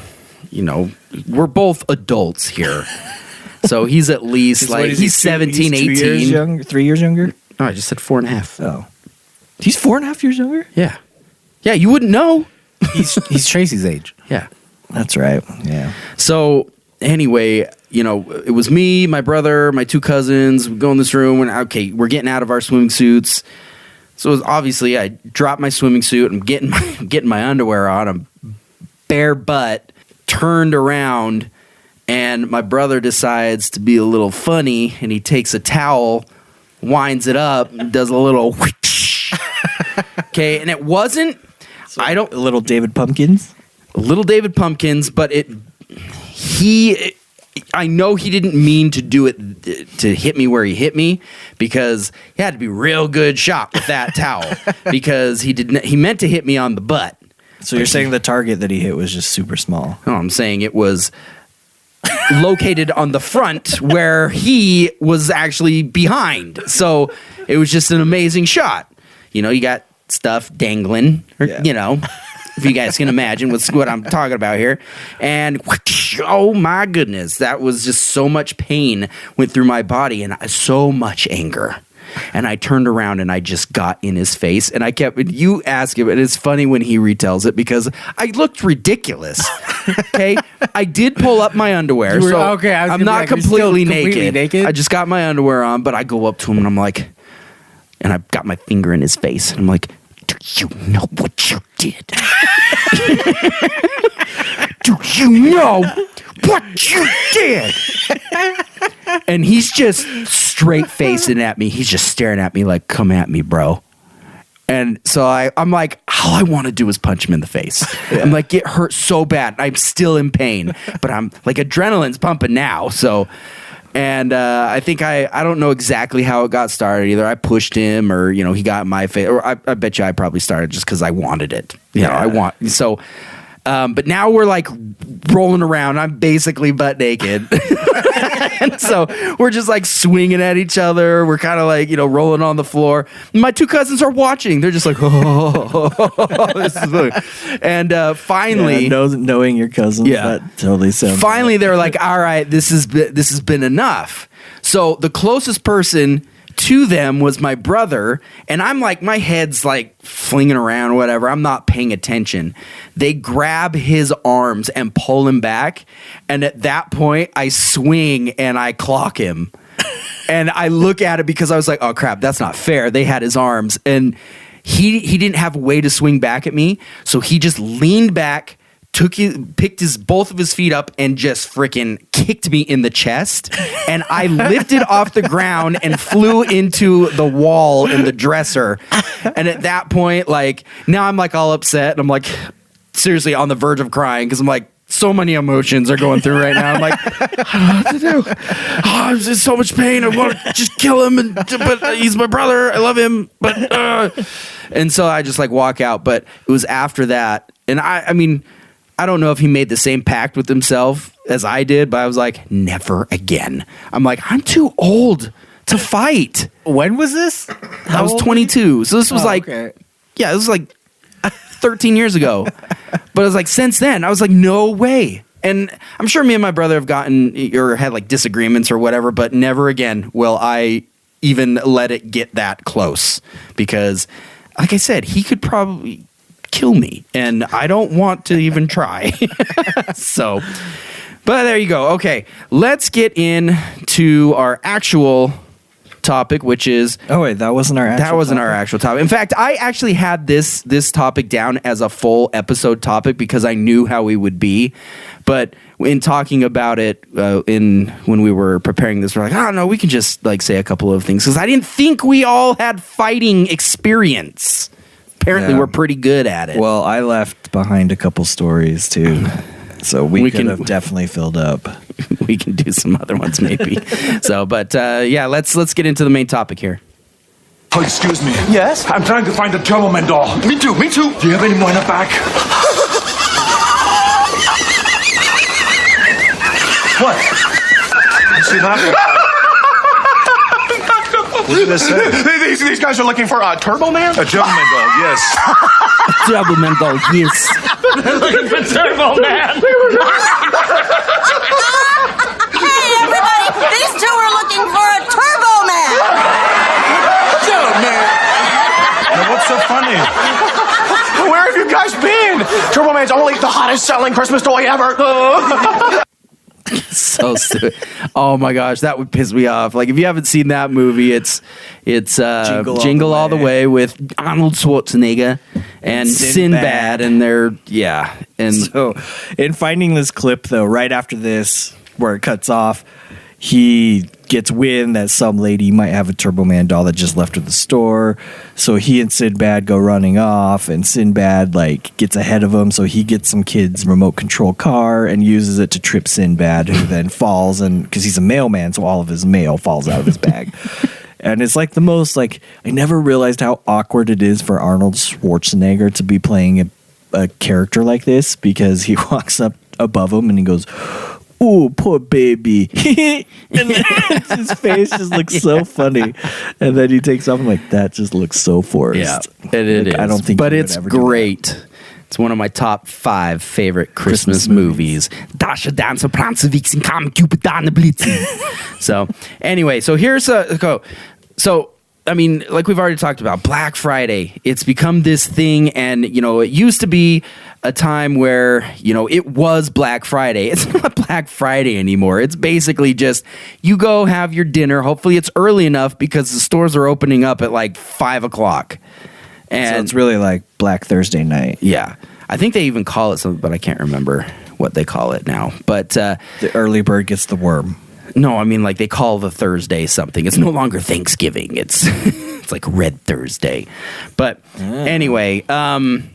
we're both adults here. So he's at least he's 17, 18. 2 years younger, 3 years younger? No, I just said 4.5. Oh. He's 4.5 years younger? Yeah. Yeah, you wouldn't know. He's Tracy's age. Yeah. That's right. Yeah. So anyway, it was me, my brother, my 2 cousins. We go in this room and we're getting out of our swimming suits. So it was obviously I dropped my swimming suit. I'm getting my underwear on. I'm bare butt, turned around, and my brother decides to be a little funny, and he takes a towel, winds it up, and does a little whoosh. Okay, and it wasn't Little David Pumpkins? Little David Pumpkins, but I know he didn't mean to do it to hit me where he hit me, because he had to be real good shot with that towel, because he meant to hit me on the butt. So you're saying the target that he hit was just super small? No, I'm saying it was located on the front where he was actually behind. So it was just an amazing shot. You got stuff dangling, if you guys can imagine what I'm talking about here. And oh my goodness, that was just so much pain went through my body and so much anger. And I turned around and I just got in his face, and you ask him, and it's funny when he retells it because I looked ridiculous. Okay. I did pull up my underwear. I'm not completely naked. I just got my underwear on, but I go up to him and I'm like, and I've got my finger in his face and I'm like, do you know what you did? Do you know what you did? And he's just straight facing at me. He's just staring at me like, come at me, bro. And so I'm like, all I want to do is punch him in the face. Yeah. I'm like, it hurt so bad. I'm still in pain, but I'm like, adrenaline's pumping now. So, and I think I don't know exactly how it got started. Either I pushed him or, he got in my face, or I bet you I probably started just because I wanted it. But now we're like rolling around. I'm basically butt naked. And so we're just like swinging at each other. We're kind of like, rolling on the floor. My 2 cousins are watching. They're just like, oh, this is funny. And finally, knowing your cousins, that totally sounds. Finally, they're like, all right, this has been enough. So the closest person to them was my brother, and I'm like, my head's like flinging around or whatever. I'm not paying attention. They grab his arms and pull him back, and at that point, I swing and I clock him. And I look at it because I was like, oh crap, that's not fair. They had his arms, and he didn't have a way to swing back at me, so he just leaned back, picked both of his feet up and just freaking kicked me in the chest, and I lifted off the ground and flew into the wall in the dresser. And at that point, like, now I'm like all upset, and I'm like, seriously on the verge of crying because I'm like, so many emotions are going through right now. I'm like, I don't know what to do. Oh, I'm in so much pain. I want to just kill him, but he's my brother. I love him, but and so I just like walk out. But it was after that, and I mean, I don't know if he made the same pact with himself as I did, but I was like, never again. I'm like, I'm too old to fight. When was this? I was 22, so this was okay. this was like 13 years ago. But it was like, since then, I was like, no way. And I'm sure me and my brother have gotten or had like disagreements or whatever, but never again will I even let it get that close. Because, like I said, he could probably kill me. And I don't want to even try. So, but there you go. Okay, let's get into our actual topic, which is that wasn't our actual topic. In fact, I actually had this topic down as a full episode topic because I knew how we would be. But in talking about it when we were preparing this, we're like, oh no, we can just like say a couple of things because I didn't think we all had fighting experience. Apparently, we're pretty good at it. Well, I left behind a couple stories too. So we could have definitely filled up. We can do some other ones maybe. So, but let's get into the main topic here. Oh, excuse me. Yes? I'm trying to find the Turbo Man doll. Me too. Do you have any more in the back? What? See that? What did I say? These guys are looking for a Turbo Man? A Turbo Man doll, yes. Turbo Man doll, yes. Looking for Turbo Man. Hey, everybody! These two are looking for a Turbo Man! Turbo Man. Now, what's so funny? Where have you guys been? Turbo Man's only the hottest selling Christmas toy ever. So stupid. Oh my gosh, that would piss me off. Like if you haven't seen that movie, it's Jingle All the Way with Arnold Schwarzenegger and Sinbad, and and So, in finding this clip though, right after this, where it cuts off, he gets wind that some lady might have a Turbo Man doll that just left at the store. So he and Sinbad go running off, and Sinbad like gets ahead of him. So he gets some kid's remote control car and uses it to trip Sinbad, who then falls, and because he's a mailman, so all of his mail falls out of his bag. And it's like the most like I never realized how awkward it is for Arnold Schwarzenegger to be playing a character like this, because he walks up above him and he goes, "Oh, poor baby." And then his face just looks so funny. And then he takes off and like, that just looks so forced. Yeah, it is. I don't think but he would it's ever do great. It's one of my top 5 favorite Christmas movies. Dasha dancer prancer vixen kam Cupidane blitzen. So anyway, so here's a go. So I mean, like we've already talked about, Black Friday, it's become this thing, and, you know, it used to be a time where, you know, it was Black Friday. It's not Black Friday anymore. It's basically just, you go have your dinner. Hopefully it's early enough because the stores are opening up at like 5 o'clock. And So it's really like Black Thursday night. yeah, I think they even call it something, but I can't remember what they call it now. But The early bird gets the worm. no, I mean, like they call the Thursday something. It's no longer Thanksgiving. It's it's like Red Thursday. But anyway,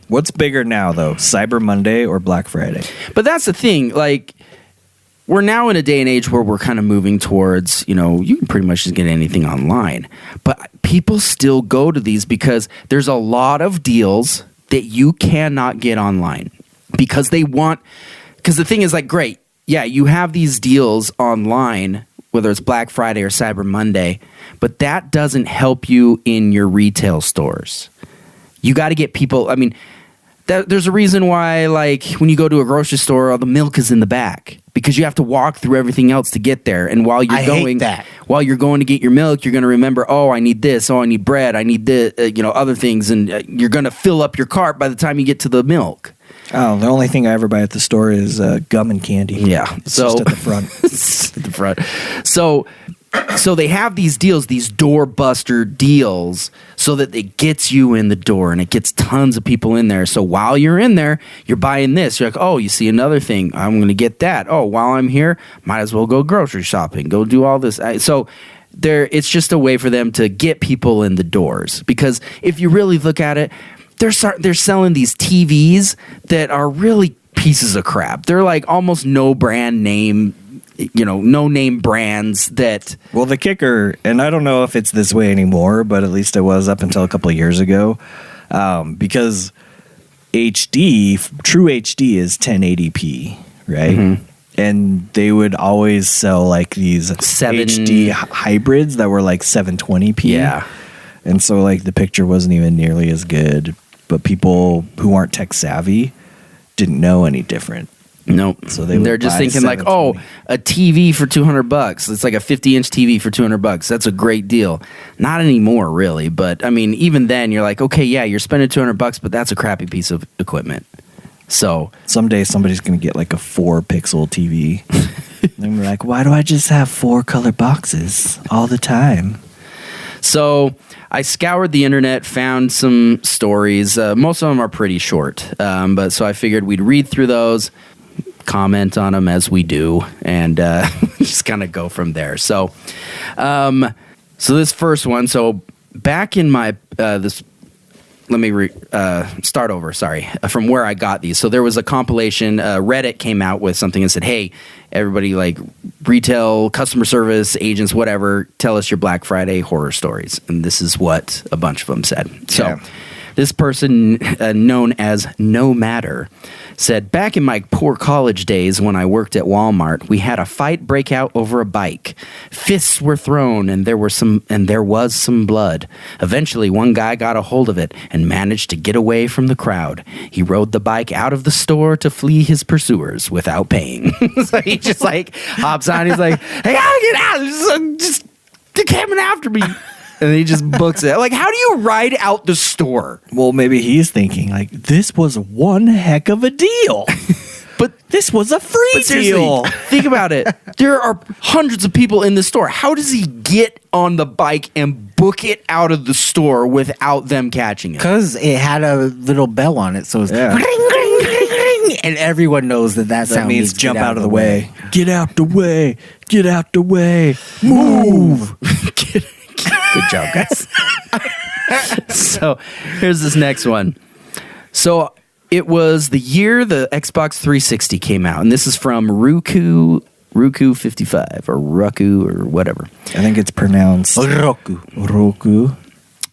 What's bigger now, though? Cyber Monday or Black Friday? but that's the thing. Like, we're now in a day and age where we're kind of moving towards, you know, you can pretty much just get anything online. But people still go to these because there's a lot of deals that you cannot get online because they want, because the thing is like, great. Yeah, you have these deals online, whether it's Black Friday or Cyber Monday, but that doesn't help you in your retail stores. You got to get people, I mean, there's a reason why, like, when you go to a grocery store, all the milk is in the back because you have to walk through everything else to get there. And while you're while you're going to get your milk, you're going to remember, oh, I need this, oh, I need bread, I need this, other things, and you're going to fill up your cart by the time you get to the milk. Oh, the only thing I ever buy at the store is gum and candy. Yeah, It's just at the front. at the front. So they have these deals, these doorbuster deals, so that it gets you in the door and it gets tons of people in there. So while you're in there, you're buying this. You're like, oh, you see another thing. I'm going to get that. Oh, while I'm here, might as well go grocery shopping, go do all this. So it's just a way for them to get people in the doors. Because if you really look at it, they're selling these TVs that are really pieces of crap. They're like almost no brand name, no name brands that. Well, the kicker, and I don't know if it's this way anymore, but at least it was up until a couple of years ago, because true HD is 1080p, right? Mm-hmm. And they would always sell like these HD hybrids that were like 720p. Yeah. And so like the picture wasn't even nearly as good, but people who aren't tech savvy didn't know any different. Nope. So they're just thinking like, oh, a TV for $200. It's like a 50-inch TV for $200. That's a great deal. Not anymore, really. But I mean, even then, you're like, okay, yeah, you're spending $200, but that's a crappy piece of equipment. So someday somebody's going to get like a 4-pixel TV. And we're like, why do I just have 4 color boxes all the time? So I scoured the internet, found some stories. Most of them are pretty short. But so I figured we'd read through those, comment on them as we do, and just kind of go from there. So, so this first one. So back in my let me start over. Sorry, from where I got these. So there was a compilation. Reddit came out with something and said, "Hey, everybody, like retail, customer service agents, whatever, tell us your Black Friday horror stories." And this is what a bunch of them said. So this person, known as No Matter, said, "Back in my poor college days when I worked at Walmart, we had a fight break out over a bike. Fists were thrown and there was some blood. Eventually, one guy got a hold of it and managed to get away from the crowd. He rode the bike out of the store to flee his pursuers without paying." So he just like hops on. He's like, "Hey, I gotta get out! Just they're coming after me." And he just books it. Like, how do you ride out the store? Well, maybe he's thinking, like, this was one heck of a deal. But this was a free deal. Think about it. There are hundreds of people in the store. How does he get on the bike and book it out of the store without them catching it? Because it had a little bell on it. So it's ring, ring, ring, ring, and everyone knows that sound means jump out of the way. Get out the way. Get out the way. Move. Good job, guys. So here's this next one. So it was the year the Xbox 360 came out, and this is from Ruku 55 or Ruku or whatever. I think it's pronounced Roku.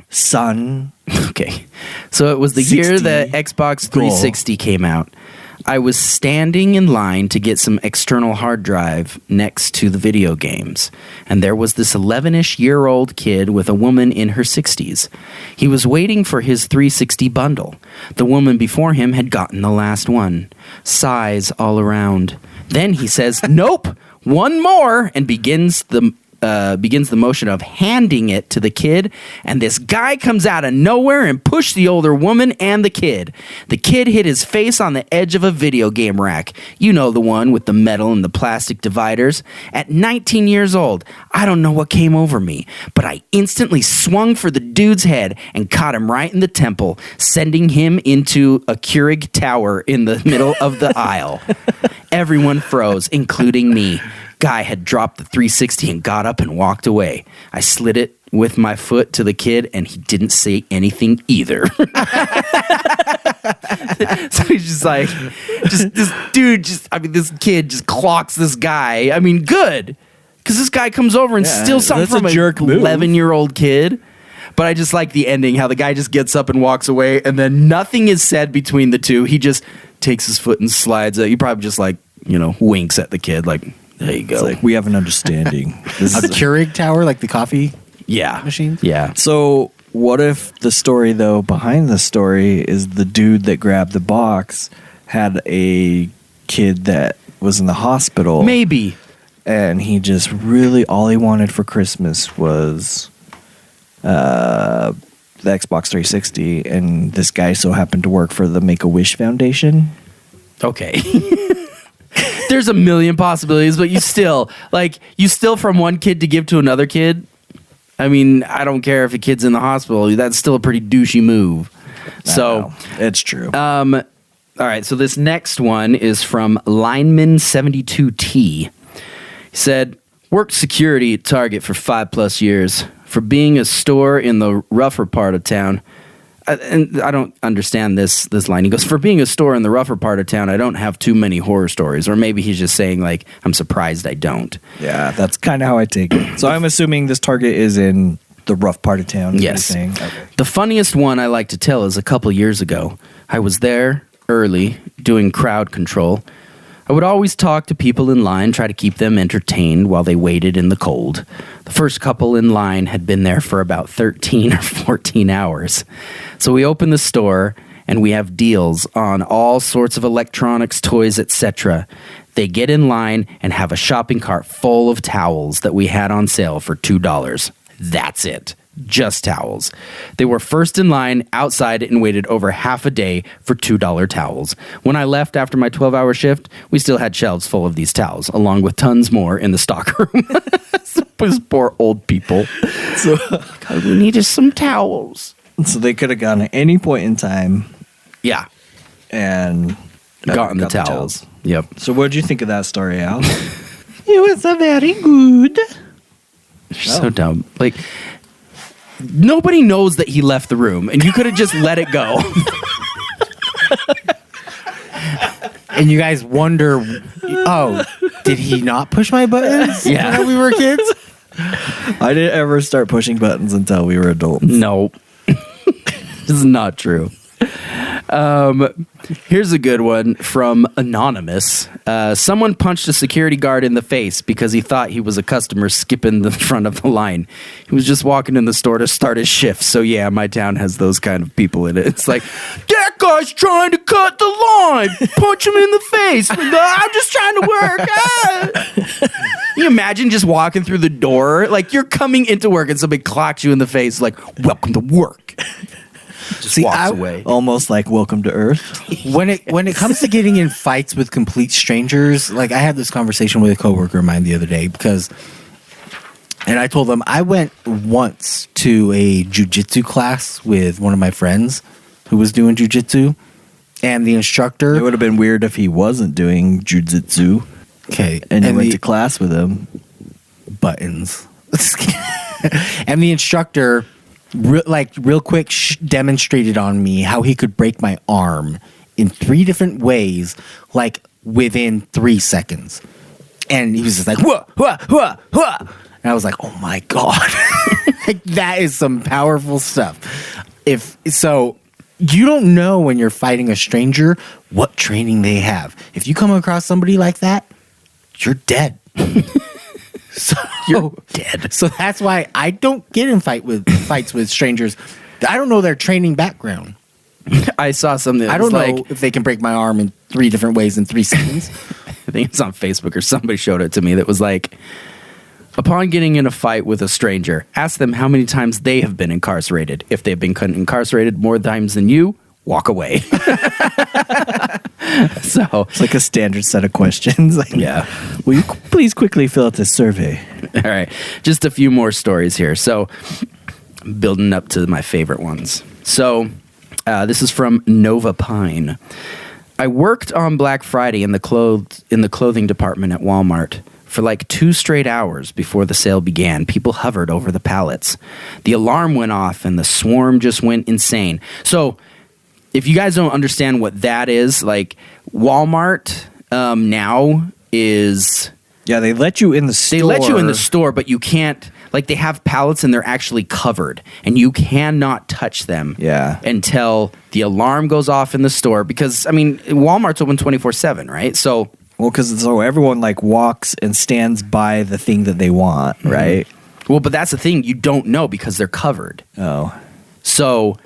Sun. Okay. So it was the year the Xbox 360 came out. I was standing in line to get some external hard drive next to the video games, and there was this 11-ish-year-old kid with a woman in her 60s. He was waiting for his 360 bundle. The woman before him had gotten the last one. Sighs all around. Then he says, "Nope, one more," and begins the motion of handing it to the kid, and this guy comes out of nowhere and pushed the older woman and the kid. The kid hit his face on the edge of a video game rack. You know, the one with the metal and the plastic dividers. At 19 years old, I don't know what came over me, but I instantly swung for the dude's head and caught him right in the temple, sending him into a Keurig tower in the middle of the aisle. Everyone froze, including me. Guy had dropped the 360 and got up and walked away. I slid it with my foot to the kid, and he didn't say anything either. So he's just like, this kid just clocks this guy. I mean, good, because this guy comes over and steals something from a jerk 11-year-old kid. But I just like the ending, how the guy just gets up and walks away, and then nothing is said between the two. He just takes his foot and slides it. He probably just winks at the kid, like, there you go. It's like, we have an understanding. This is a Keurig tower, like the coffee machine? Yeah. So what if the story, though, behind the story is the dude that grabbed the box had a kid that was in the hospital? Maybe. And he just really, all he wanted for Christmas was the Xbox 360, and this guy so happened to work for the Make-A-Wish Foundation. Okay. There's a million possibilities, but you still from one kid to give to another kid. I mean, I don't care if a kid's in the hospital. That's still a pretty douchey move. So it's true. All right. So this next one is from Lineman72T. He said, "Worked security at Target for 5+ years. For being a store in the rougher part of town, and I don't understand this line. He goes, for being a store in the rougher part of town, I don't have too many horror stories. Or maybe he's just saying, like, I'm surprised I don't. Yeah, that's kind of how I take it. So I'm assuming this Target is in the rough part of town. Yes. Okay. The funniest one I like to tell is a couple years ago. I was there early doing crowd control. I would always talk to people in line, try to keep them entertained while they waited in the cold. The first couple in line had been there for about 13 or 14 hours. So we open the store, and we have deals on all sorts of electronics, toys, etc. They get in line and have a shopping cart full of towels that we had on sale for $2. That's it. Just towels. They were first in line outside and waited over half a day for $2 towels. When I left after my 12-hour shift, we still had shelves full of these towels, along with tons more in the stock room. Those poor old people. So, God, we needed some towels. So they could have gone at any point in time. Yeah. And gotten the towels. Yep. So what did you think of that story, Al? It was a very good. So dumb. Like, nobody knows that he left the room, and you could have just let it go. And you guys wonder, oh, did he not push my buttons when we were kids? I didn't ever start pushing buttons until we were adults. No. This is not true. Here's a good one from Anonymous. Someone punched a security guard in the face because he thought he was a customer skipping the front of the line. He was just walking in the store to start his shift. So yeah, my town has those kind of people in it. It's like, that guy's trying to cut the line. Punch him in the face. I'm just trying to work. Can you imagine just walking through the door? Like, you're coming into work and somebody clocks you in the face like, welcome to work. Just walks away. Almost like Welcome to Earth. When it comes to getting in fights with complete strangers, like I had this conversation with a coworker of mine the other day and I told them I went once to a jujitsu class with one of my friends who was doing jujitsu, and the instructor. It would have been weird if he wasn't doing jujitsu. Okay, and you went to class with him. Buttons. And the instructor. Real quick demonstrated on me how he could break my arm in 3 different ways, like within 3 seconds. And he was just like, whoa, whoa, whoa, whoa. And I was like, oh my God. Like, that is some powerful stuff. If so, you don't know when you're fighting a stranger what training they have. If you come across somebody like that, you're dead. So you're dead. So that's why I don't get in fights with strangers. I don't know their training background. I saw something. I don't know if they can break my arm in 3 different ways in 3 seconds. I think it's on Facebook or somebody showed it to me that was like, upon getting in a fight with a stranger, ask them how many times they have been incarcerated. If they've been incarcerated more times than you, walk away. So it's like a standard set of questions. Like, yeah. Will you please quickly fill out this survey? All right. Just a few more stories here. So building up to my favorite ones. So this is from Nova Pine. I worked on Black Friday in the clothing department at Walmart. For like 2 straight hours before the sale began, people hovered over the pallets. The alarm went off and the swarm just went insane. So if you guys don't understand what that is, like Walmart now is... Yeah, they let you in the store. They let you in the store, but you can't... Like, they have pallets and they're actually covered, and you cannot touch them until the alarm goes off in the store. Because, I mean, Walmart's open 24/7, right? So... Well, because everyone, like, walks and stands by the thing that they want, right? Mm-hmm. Well, but that's the thing. You don't know because they're covered. Oh. So...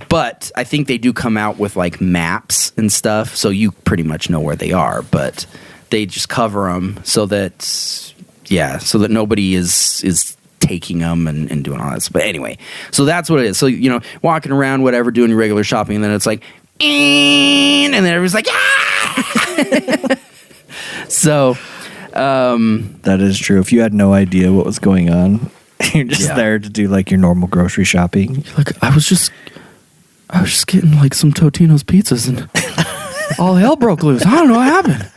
but I think they do come out with like maps and stuff, so you pretty much know where they are. But they just cover them so that nobody is taking them and doing all that. But anyway, so that's what it is. So walking around, whatever, doing your regular shopping, and then it's like, and then everybody's like, ah! So that is true. If you had no idea what was going on, you're just there to do like your normal grocery shopping. Like I was just getting like some Totino's pizzas and all hell broke loose. I don't know what happened.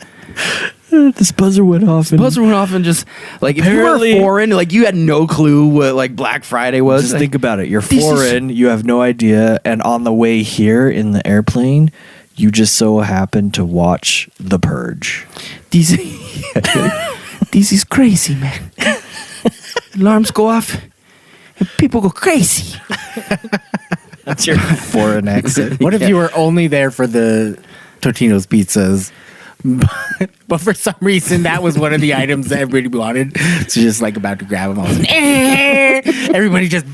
This buzzer went off. Buzzer went off and just like Apparently- if you were foreign, like you had no clue what like Black Friday was. Just like, think about it. You're this is- foreign. You have no idea. And on the way here in the airplane, you just so happen to watch The Purge. This is crazy, man. Alarms go off and people go crazy. That's your foreign accent. What if you were only there for the Totino's pizzas? But for some reason, that was one of the items that everybody wanted. So just like about to grab them, I was like, everybody just.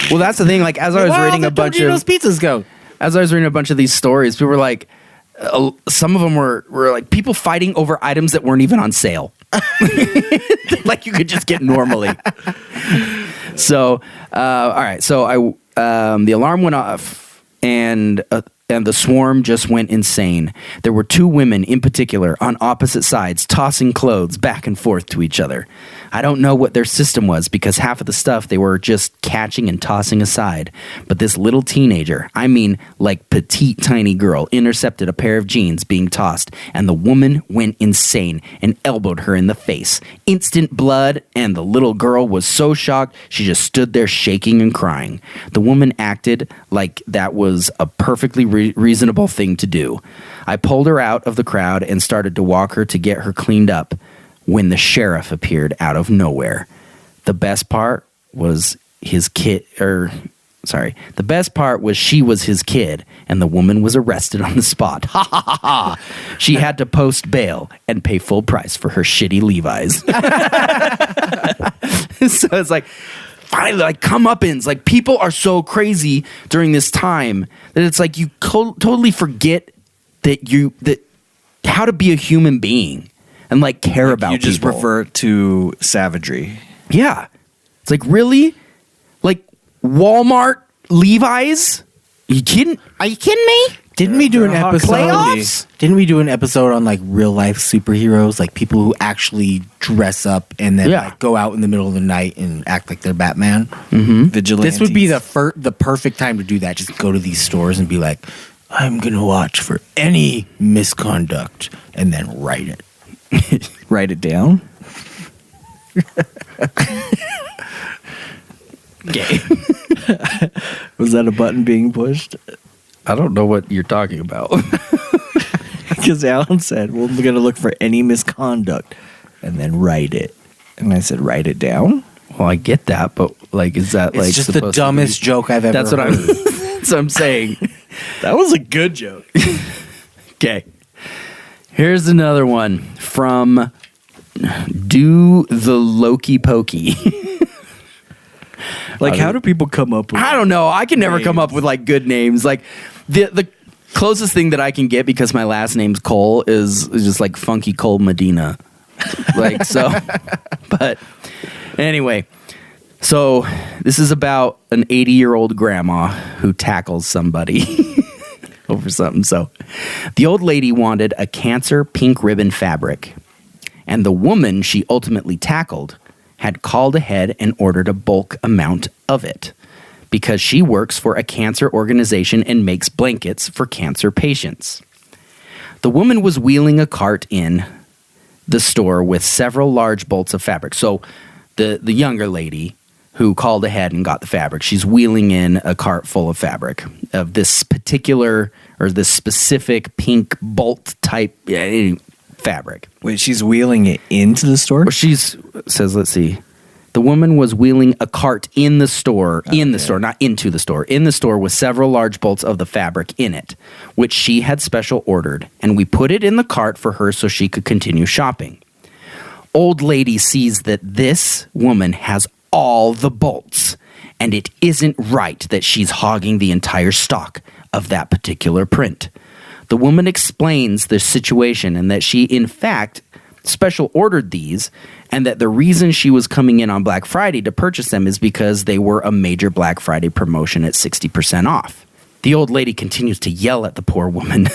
Well, that's the thing. Like as I was reading a bunch Totino's pizzas go. as I was reading a bunch of these stories, people were like, some of them were like people fighting over items that weren't even on sale, like you could just get normally. So, all right. So the alarm went off, and the swarm just went insane. There were two women in particular on opposite sides tossing clothes back and forth to each other. I don't know what their system was because half of the stuff they were just catching and tossing aside. But this little teenager, I mean like petite tiny girl, intercepted a pair of jeans being tossed, and the woman went insane and elbowed her in the face. Instant blood, and the little girl was so shocked she just stood there shaking and crying. The woman acted like that was a perfectly reasonable thing to do. I pulled her out of the crowd and started to walk her to get her cleaned up when the sheriff appeared out of nowhere. The best part was the best part was she was his kid, and the woman was arrested on the spot. Ha ha ha ha. She had to post bail and pay full price for her shitty Levi's. So it's like, finally, like comeuppance. Like people are so crazy during this time that it's like you totally forget that how to be a human being and like care about You just people. revert to savagery. Yeah. It's like, really? Like Walmart Levi's? Are you kidding me? Didn't we do an hot episode? playoffs? Didn't we do an episode on like real life superheroes, like people who actually dress up and then like go out in the middle of the night and act like they're Batman? Vigilantes. This would be the perfect time to do that. Just go to these stores and be like, I'm gonna watch for any misconduct, and then write it. Write it down. Okay. Was that a button being pushed? I don't know what you're talking about. Because Alan said, well, we're going to look for any misconduct and then write it. And I said, write it down? Well, I get that, but like, is that It's like just the supposed to dumbest be- joke I've ever That's what heard. that's what I'm saying. That was a good joke. Okay. Here's another one from Do the Loki Pokey. Like, how do people come up with I don't know. I can never come up with like good names. Like the closest thing that I can get, because my last name's Cole, is just like Funky Cole Medina. Like so. But anyway, so this is about an 80-year-old grandma who tackles somebody over something. So the old lady wanted a cancer pink ribbon fabric, and the woman she ultimately tackled had called ahead and ordered a bulk amount of it because she works for a cancer organization and makes blankets for cancer patients. The woman was wheeling a cart in the store with several large bolts of fabric. So the younger lady who called ahead and got the fabric, she's wheeling in a cart full of fabric of this particular or this specific pink bolt type fabric. Wait, she's wheeling it into the store? Well, let's see. The woman was wheeling a cart in the store, not into the store, in the store with several large bolts of the fabric in it, which she had special ordered, and we put it in the cart for her so she could continue shopping. Old lady sees that this woman has all the bolts, and it isn't right that she's hogging the entire stock of that particular print. The woman explains the situation and that she, in fact, special ordered these, and that the reason she was coming in on Black Friday to purchase them is because they were a major Black Friday promotion at 60% off. The old lady continues to yell at the poor woman.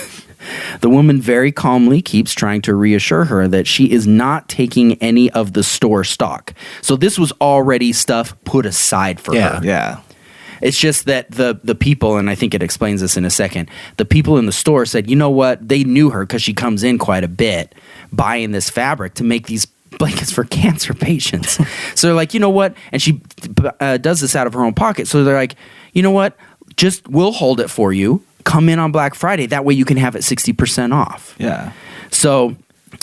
The woman very calmly keeps trying to reassure her that she is not taking any of the store stock. So this was already stuff put aside for her. Yeah. It's just that the people, and I think it explains this in a second, the people in the store said, you know what? They knew her because she comes in quite a bit buying this fabric to make these blankets for cancer patients. So they're like, you know what? And she does this out of her own pocket. So they're like, you know what? Just we'll hold it for you. Come in on Black Friday. That way you can have it 60% off. Yeah. So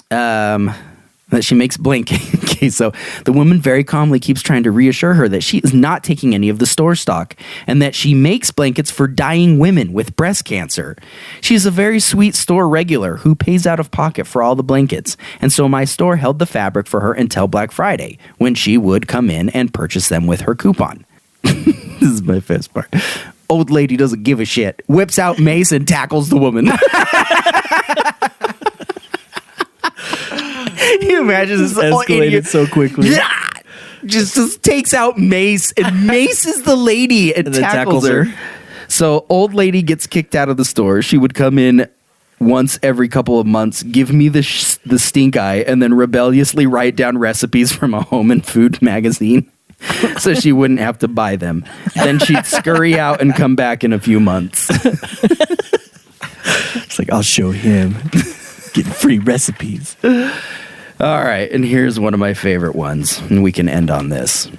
that she makes blanket. Okay, so the woman very calmly keeps trying to reassure her that she is not taking any of the store stock and that she makes blankets for dying women with breast cancer. She's a very sweet store regular who pays out of pocket for all the blankets. And so my store held the fabric for her until Black Friday, when she would come in and purchase them with her coupon. This is my best part. Old lady doesn't give a shit. Whips out mace and tackles the woman. Can you imagine this escalated idiot so quickly. Yeah, just takes out mace and maces the lady and then tackles her. So old lady gets kicked out of the store. She would come in once every couple of months, give me the stink eye, and then rebelliously write down recipes from a home and food magazine so she wouldn't have to buy them. Then she'd scurry out and come back in a few months. It's like, I'll show him. Getting free recipes. All right, and here's one of my favorite ones, and we can end on this.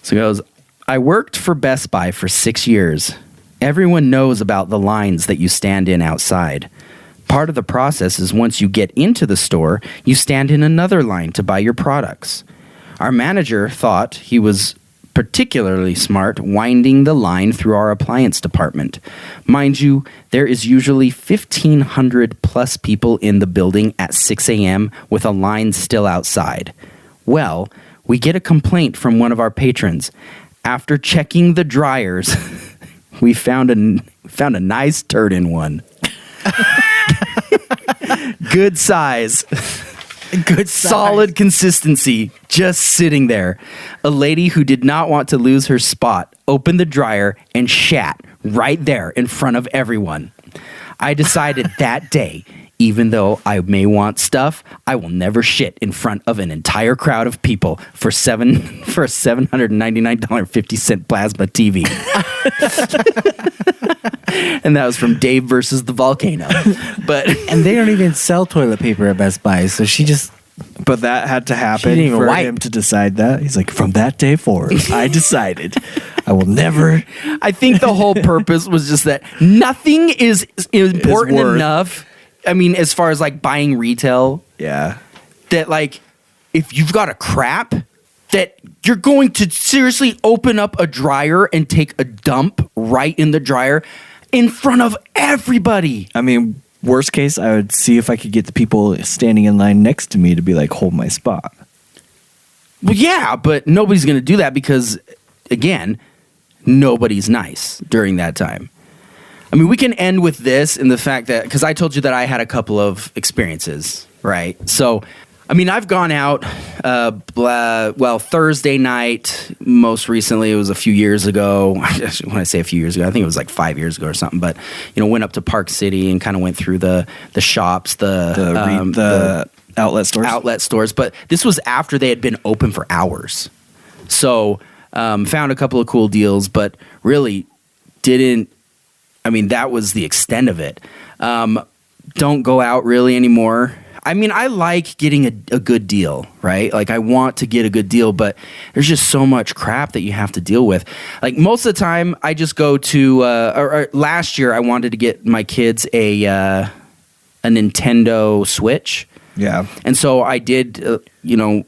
So it goes, I worked for Best Buy for 6 years. Everyone knows about the lines that you stand in outside. Part of the process is once you get into the store, you stand in another line to buy your products. Our manager thought he was particularly smart winding the line through our appliance department. Mind you, there is usually 1,500 plus people in the building at 6 a.m. with a line still outside. Well, we get a complaint from one of our patrons. After checking the dryers, we found a nice turd in one. Good size. Good solid consistency, just sitting there. A lady who did not want to lose her spot opened the dryer and shat right there in front of everyone. I decided that day, even though I may want stuff, I will never shit in front of an entire crowd of people for a $799.50 plasma TV. And that was from Dave versus the Volcano. And they don't even sell toilet paper at Best Buy, so she just... But that had to She happen didn't even for wipe. him to decide that. He's like, from that day forward, I decided I will never. I think the whole purpose was just that nothing is important worth- enough. I mean, as far as like buying retail, Yeah. that like if you've got a crap, that you're going to seriously open up a dryer and take a dump right in the dryer in front of everybody. I mean, worst case, I would see if I could get the people standing in line next to me to be like, hold my spot. Well, yeah, but nobody's going to do that because, again, nobody's nice during that time. I mean, we can end with this in the fact that, because I told you that I had a couple of experiences, right? So, I mean, I've gone out, Thursday night, most recently, it was a few years ago. When I say a few years ago, I think it was like 5 years ago or something, but, went up to Park City and kind of went through the shops, The outlet stores. Outlet stores, but this was after they had been open for hours. So, found a couple of cool deals, but really didn't. I mean, that was the extent of it. Don't go out really anymore. I mean, I like getting a good deal, right? Like, I want to get a good deal, but there's just so much crap that you have to deal with. Like, most of the time, I just go to, or last year, I wanted to get my kids a Nintendo Switch. Yeah. And so I did,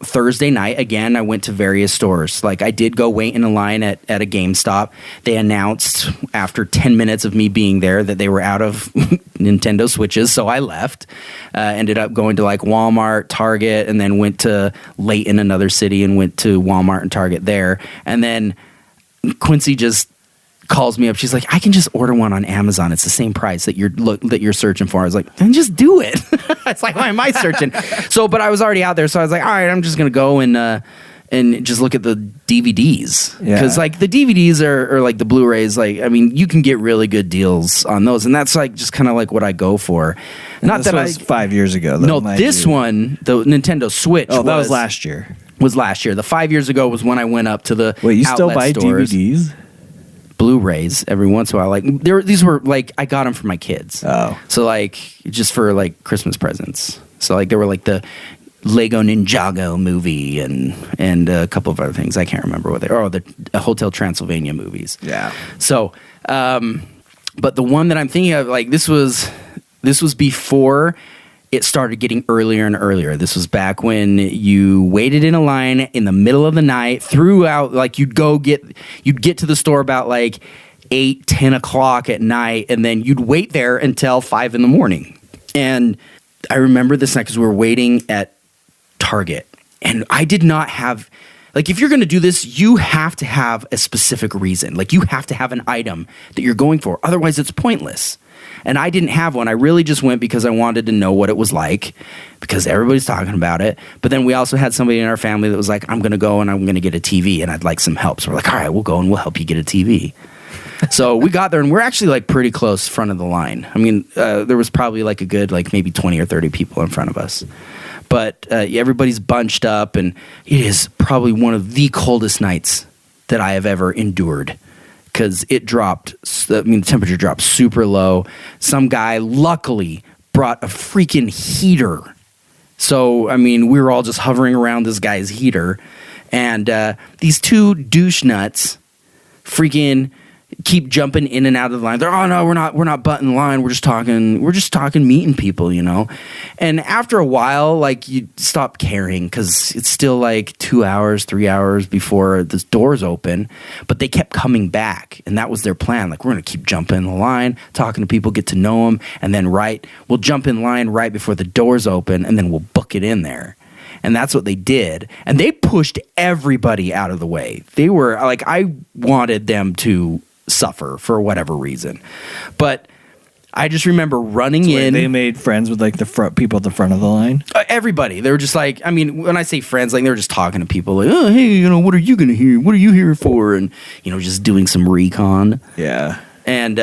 Thursday night, again, I went to various stores. Like, I did go wait in a line at a GameStop. They announced after 10 minutes of me being there that they were out of Nintendo Switches, so I left. Ended up going to, like, Walmart, Target, and then went to late in another city and went to Walmart and Target there. And then Quincy just calls me up. She's like, I can just order one on Amazon. It's the same price that you're searching for. I was like, then just do it. It's like, why am I searching? But I was already out there. So I was like, all right, I'm just going to go and just look at the DVDs. Because like the DVDs are like the Blu-rays. Like, I mean, you can get really good deals on those. And that's like just kind of like what I go for. Not that was 5 years ago. Though, no, this one, the Nintendo Switch. Oh, that was last year. Was last year. The 5 years ago was when I went up to the Wait, you still outlet buy stores. DVDs? Blu-rays every once in a while. Like these were like I got them for my kids. Oh. So like just for like Christmas presents. So like there were like the Lego Ninjago movie and a couple of other things. I can't remember what they are. Oh, the Hotel Transylvania movies. Yeah. So, but the one that I'm thinking of, like this was before it started getting earlier and earlier. This was back when you waited in a line in the middle of the night, throughout, like you'd get to the store about like 8, 10 o'clock at night, and then you'd wait there until 5 in the morning. And I remember this night because we were waiting at Target, and I did not have, like, if you're going to do this, you have to have a specific reason. Like, you have to have an item that you're going for. Otherwise, it's pointless. And I didn't have one. I really just went because I wanted to know what it was like, because everybody's talking about it. But then we also had somebody in our family that was like, I'm going to go and I'm going to get a TV, and I'd like some help. So we're like, all right, we'll go and we'll help you get a TV. So we got there, and we're actually like pretty close front of the line. I mean, there was probably like a good like maybe 20 or 30 people in front of us. But everybody's bunched up, and it is probably one of the coldest nights that I have ever endured, because it dropped. I mean, the temperature dropped super low. Some guy luckily brought a freaking heater. So, I mean, we were all just hovering around this guy's heater. And these two douche nuts freaking keep jumping in and out of the line. They're, oh no, we're not butting line. We're just talking meeting people, you know. And after a while, like, you stop caring, because it's still like 2 hours, 3 hours before the doors open. But they kept coming back, and that was their plan. Like, we're gonna keep jumping in the line, talking to people, get to know them, and then we'll jump in line right before the doors open, and then we'll book it in there. And that's what they did. And they pushed everybody out of the way. They were like, I wanted them to suffer for whatever reason. But I just remember running in. They made friends with like the front people at the front of the line. Everybody. They were just like, I mean, when I say friends, like they were just talking to people like, oh, hey, you know, what are you going to hear? What are you here for? And, you know, just doing some recon. Yeah. And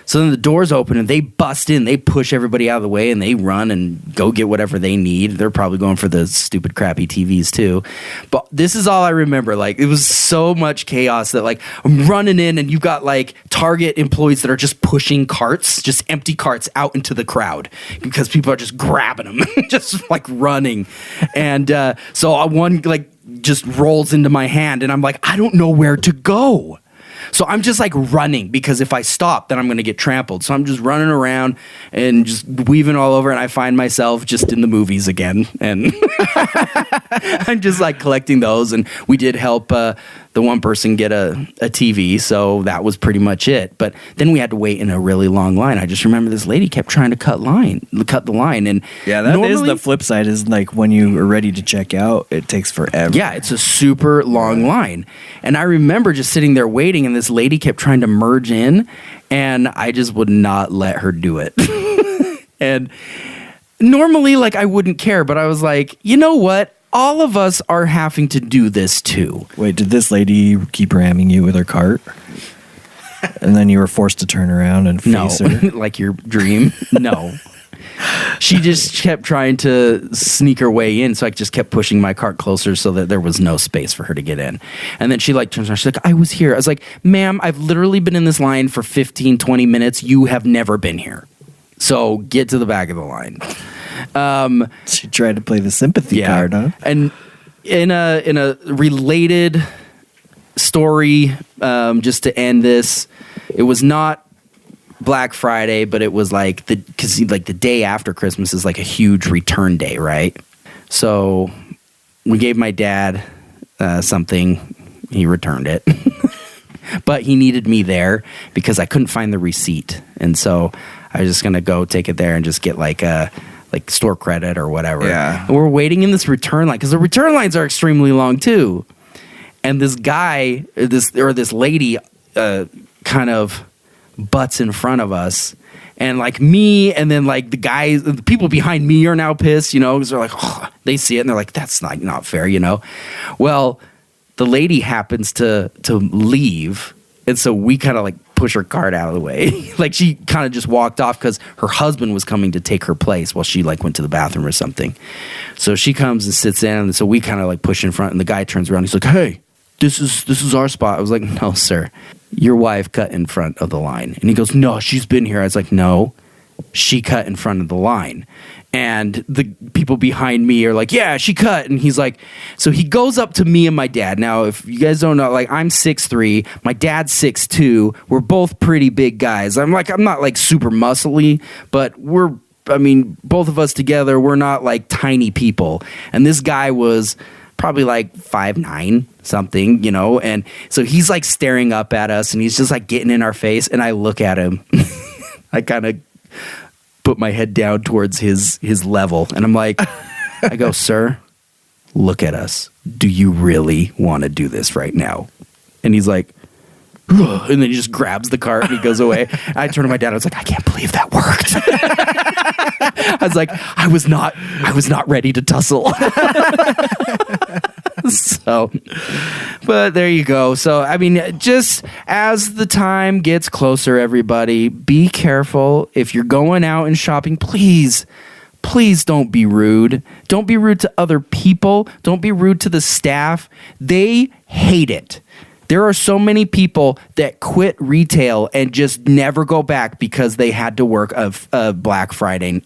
so then the doors open and they bust in, they push everybody out of the way, and they run and go get whatever they need. They're probably going for the stupid crappy TVs too. But this is all I remember. Like, it was so much chaos that, like, I'm running in and you've got like Target employees that are just pushing carts, just empty carts out into the crowd, because people are just grabbing them, just like running. And so one like just rolls into my hand, and I'm like, I don't know where to go. So I'm just like running, because if I stop, then I'm going to get trampled. So I'm just running around and just weaving all over, and I find myself just in the movies again. And I'm just like collecting those. And we did help the one person get a TV, so that was pretty much it. But then we had to wait in a really long line. I just remember this lady kept trying to cut the line. And yeah, that is the flip side, is like when you are ready to check out, it takes forever. Yeah, it's a super long line. And I remember just sitting there waiting, and this lady kept trying to merge in, and I just would not let her do it. And normally, like, I wouldn't care, but I was like, you know what? All of us are having to do this too. Wait, did this lady keep ramming you with her cart? And then you were forced to turn around and face her? Like your dream? No. She just kept trying to sneak her way in, so I just kept pushing my cart closer so that there was no space for her to get in. And then she like turns around, she's like, I was here. I was like, ma'am, I've literally been in this line for 15, 20 minutes. You have never been here. So get to the back of the line. She tried to play the sympathy card, huh? And in a related story, just to end this, it was not Black Friday, but it was like because the day after Christmas is like a huge return day, right? So we gave my dad something. He returned it. But he needed me there because I couldn't find the receipt. And so I was just going to go take it there and just get like store credit or whatever. Yeah. And we're waiting in this return line, because the return lines are extremely long too. And this guy, this lady kind of butts in front of us. And like me, and then like the people behind me are now pissed, you know, because they're like, oh, they see it and they're like, that's not fair, you know. Well, the lady happens to leave, and so we kind of like push her cart out of the way. Like, she kind of just walked off because her husband was coming to take her place while she like went to the bathroom or something. So she comes and sits in, and so we kind of like push in front, and the guy turns around. He's like, hey, this is our spot. I was like, no, sir, your wife cut in front of the line. And he goes, no, she's been here. I was like, no, she cut in front of the line. And the people behind me are like, yeah, she cut. And he's like, so he goes up to me and my dad. Now, if you guys don't know, like, I'm 6'3", my dad's 6'2". We're both pretty big guys. I'm not like super muscly, but both of us together, we're not like tiny people. And this guy was probably like 5'9", something, you know? And so he's like staring up at us and he's just like getting in our face. And I look at him. I kind of put my head down towards his level. And I'm like, I go, sir, look at us. Do you really want to do this right now? And he's like, ugh, and then he just grabs the cart and he goes away. I turned to my dad. I was like, I can't believe that worked. I was like, I was not ready to tussle. So, but there you go. So, I mean, just as the time gets closer, everybody, be careful. If you're going out and shopping, please don't be rude. Don't be rude to other people. Don't be rude to the staff. They hate it. There are so many people that quit retail and just never go back because they had to work a Black Friday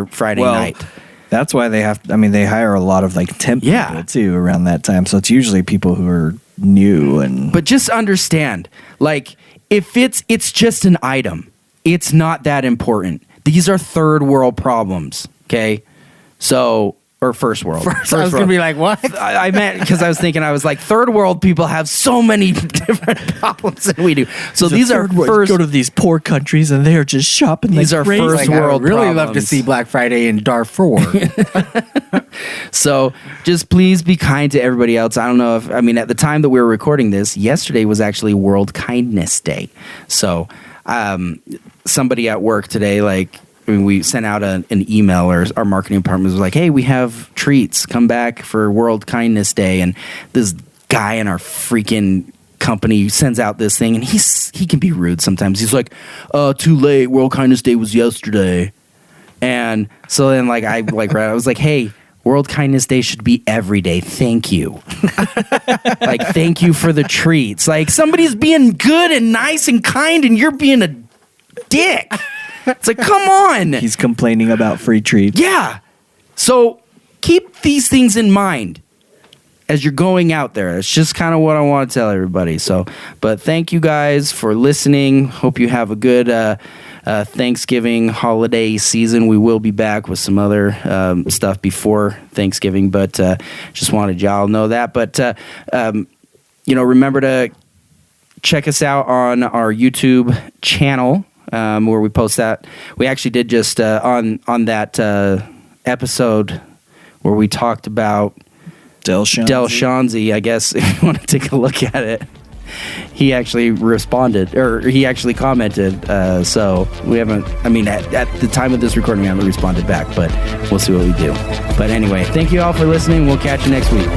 Friday night. That's why they hire a lot of like temp people too around that time. So it's usually people who are new But just understand, like, if it's just an item, it's not that important. These are third world problems, okay? So, or first world. I was going to be like, what? I meant, because I was like, third world people have so many different problems than we do. So these are first. Go to these poor countries and they are just shopping. These are first world I really problems. love to see Black Friday in Darfur. So just please be kind to everybody else. I don't know at the time that we were recording this, yesterday was actually World Kindness Day. So somebody at work today, we sent out an email, or our marketing department was like, hey, we have treats. Come back for World Kindness Day. And this guy in our freaking company sends out this thing, and he can be rude sometimes. He's like, too late. World Kindness Day was yesterday. And so then I was like, hey, World Kindness Day should be every day. Thank you. Thank you for the treats. Like, somebody's being good and nice and kind, and you're being a dick. It's like, come on. He's complaining about free treats. Yeah. So keep these things in mind as you're going out there. It's just kind of what I want to tell everybody. So, but thank you guys for listening. Hope you have a good Thanksgiving holiday season. We will be back with some other stuff before Thanksgiving, but just wanted y'all to know that. But, remember to check us out on our YouTube channel. Where we post that. We actually did just on that episode where we talked about Del Shanzi, I guess, if you want to take a look at it. He actually responded, or he actually commented. So we haven't, at the time of this recording, we haven't responded back, but we'll see what we do. But anyway, thank you all for listening. We'll catch you next week.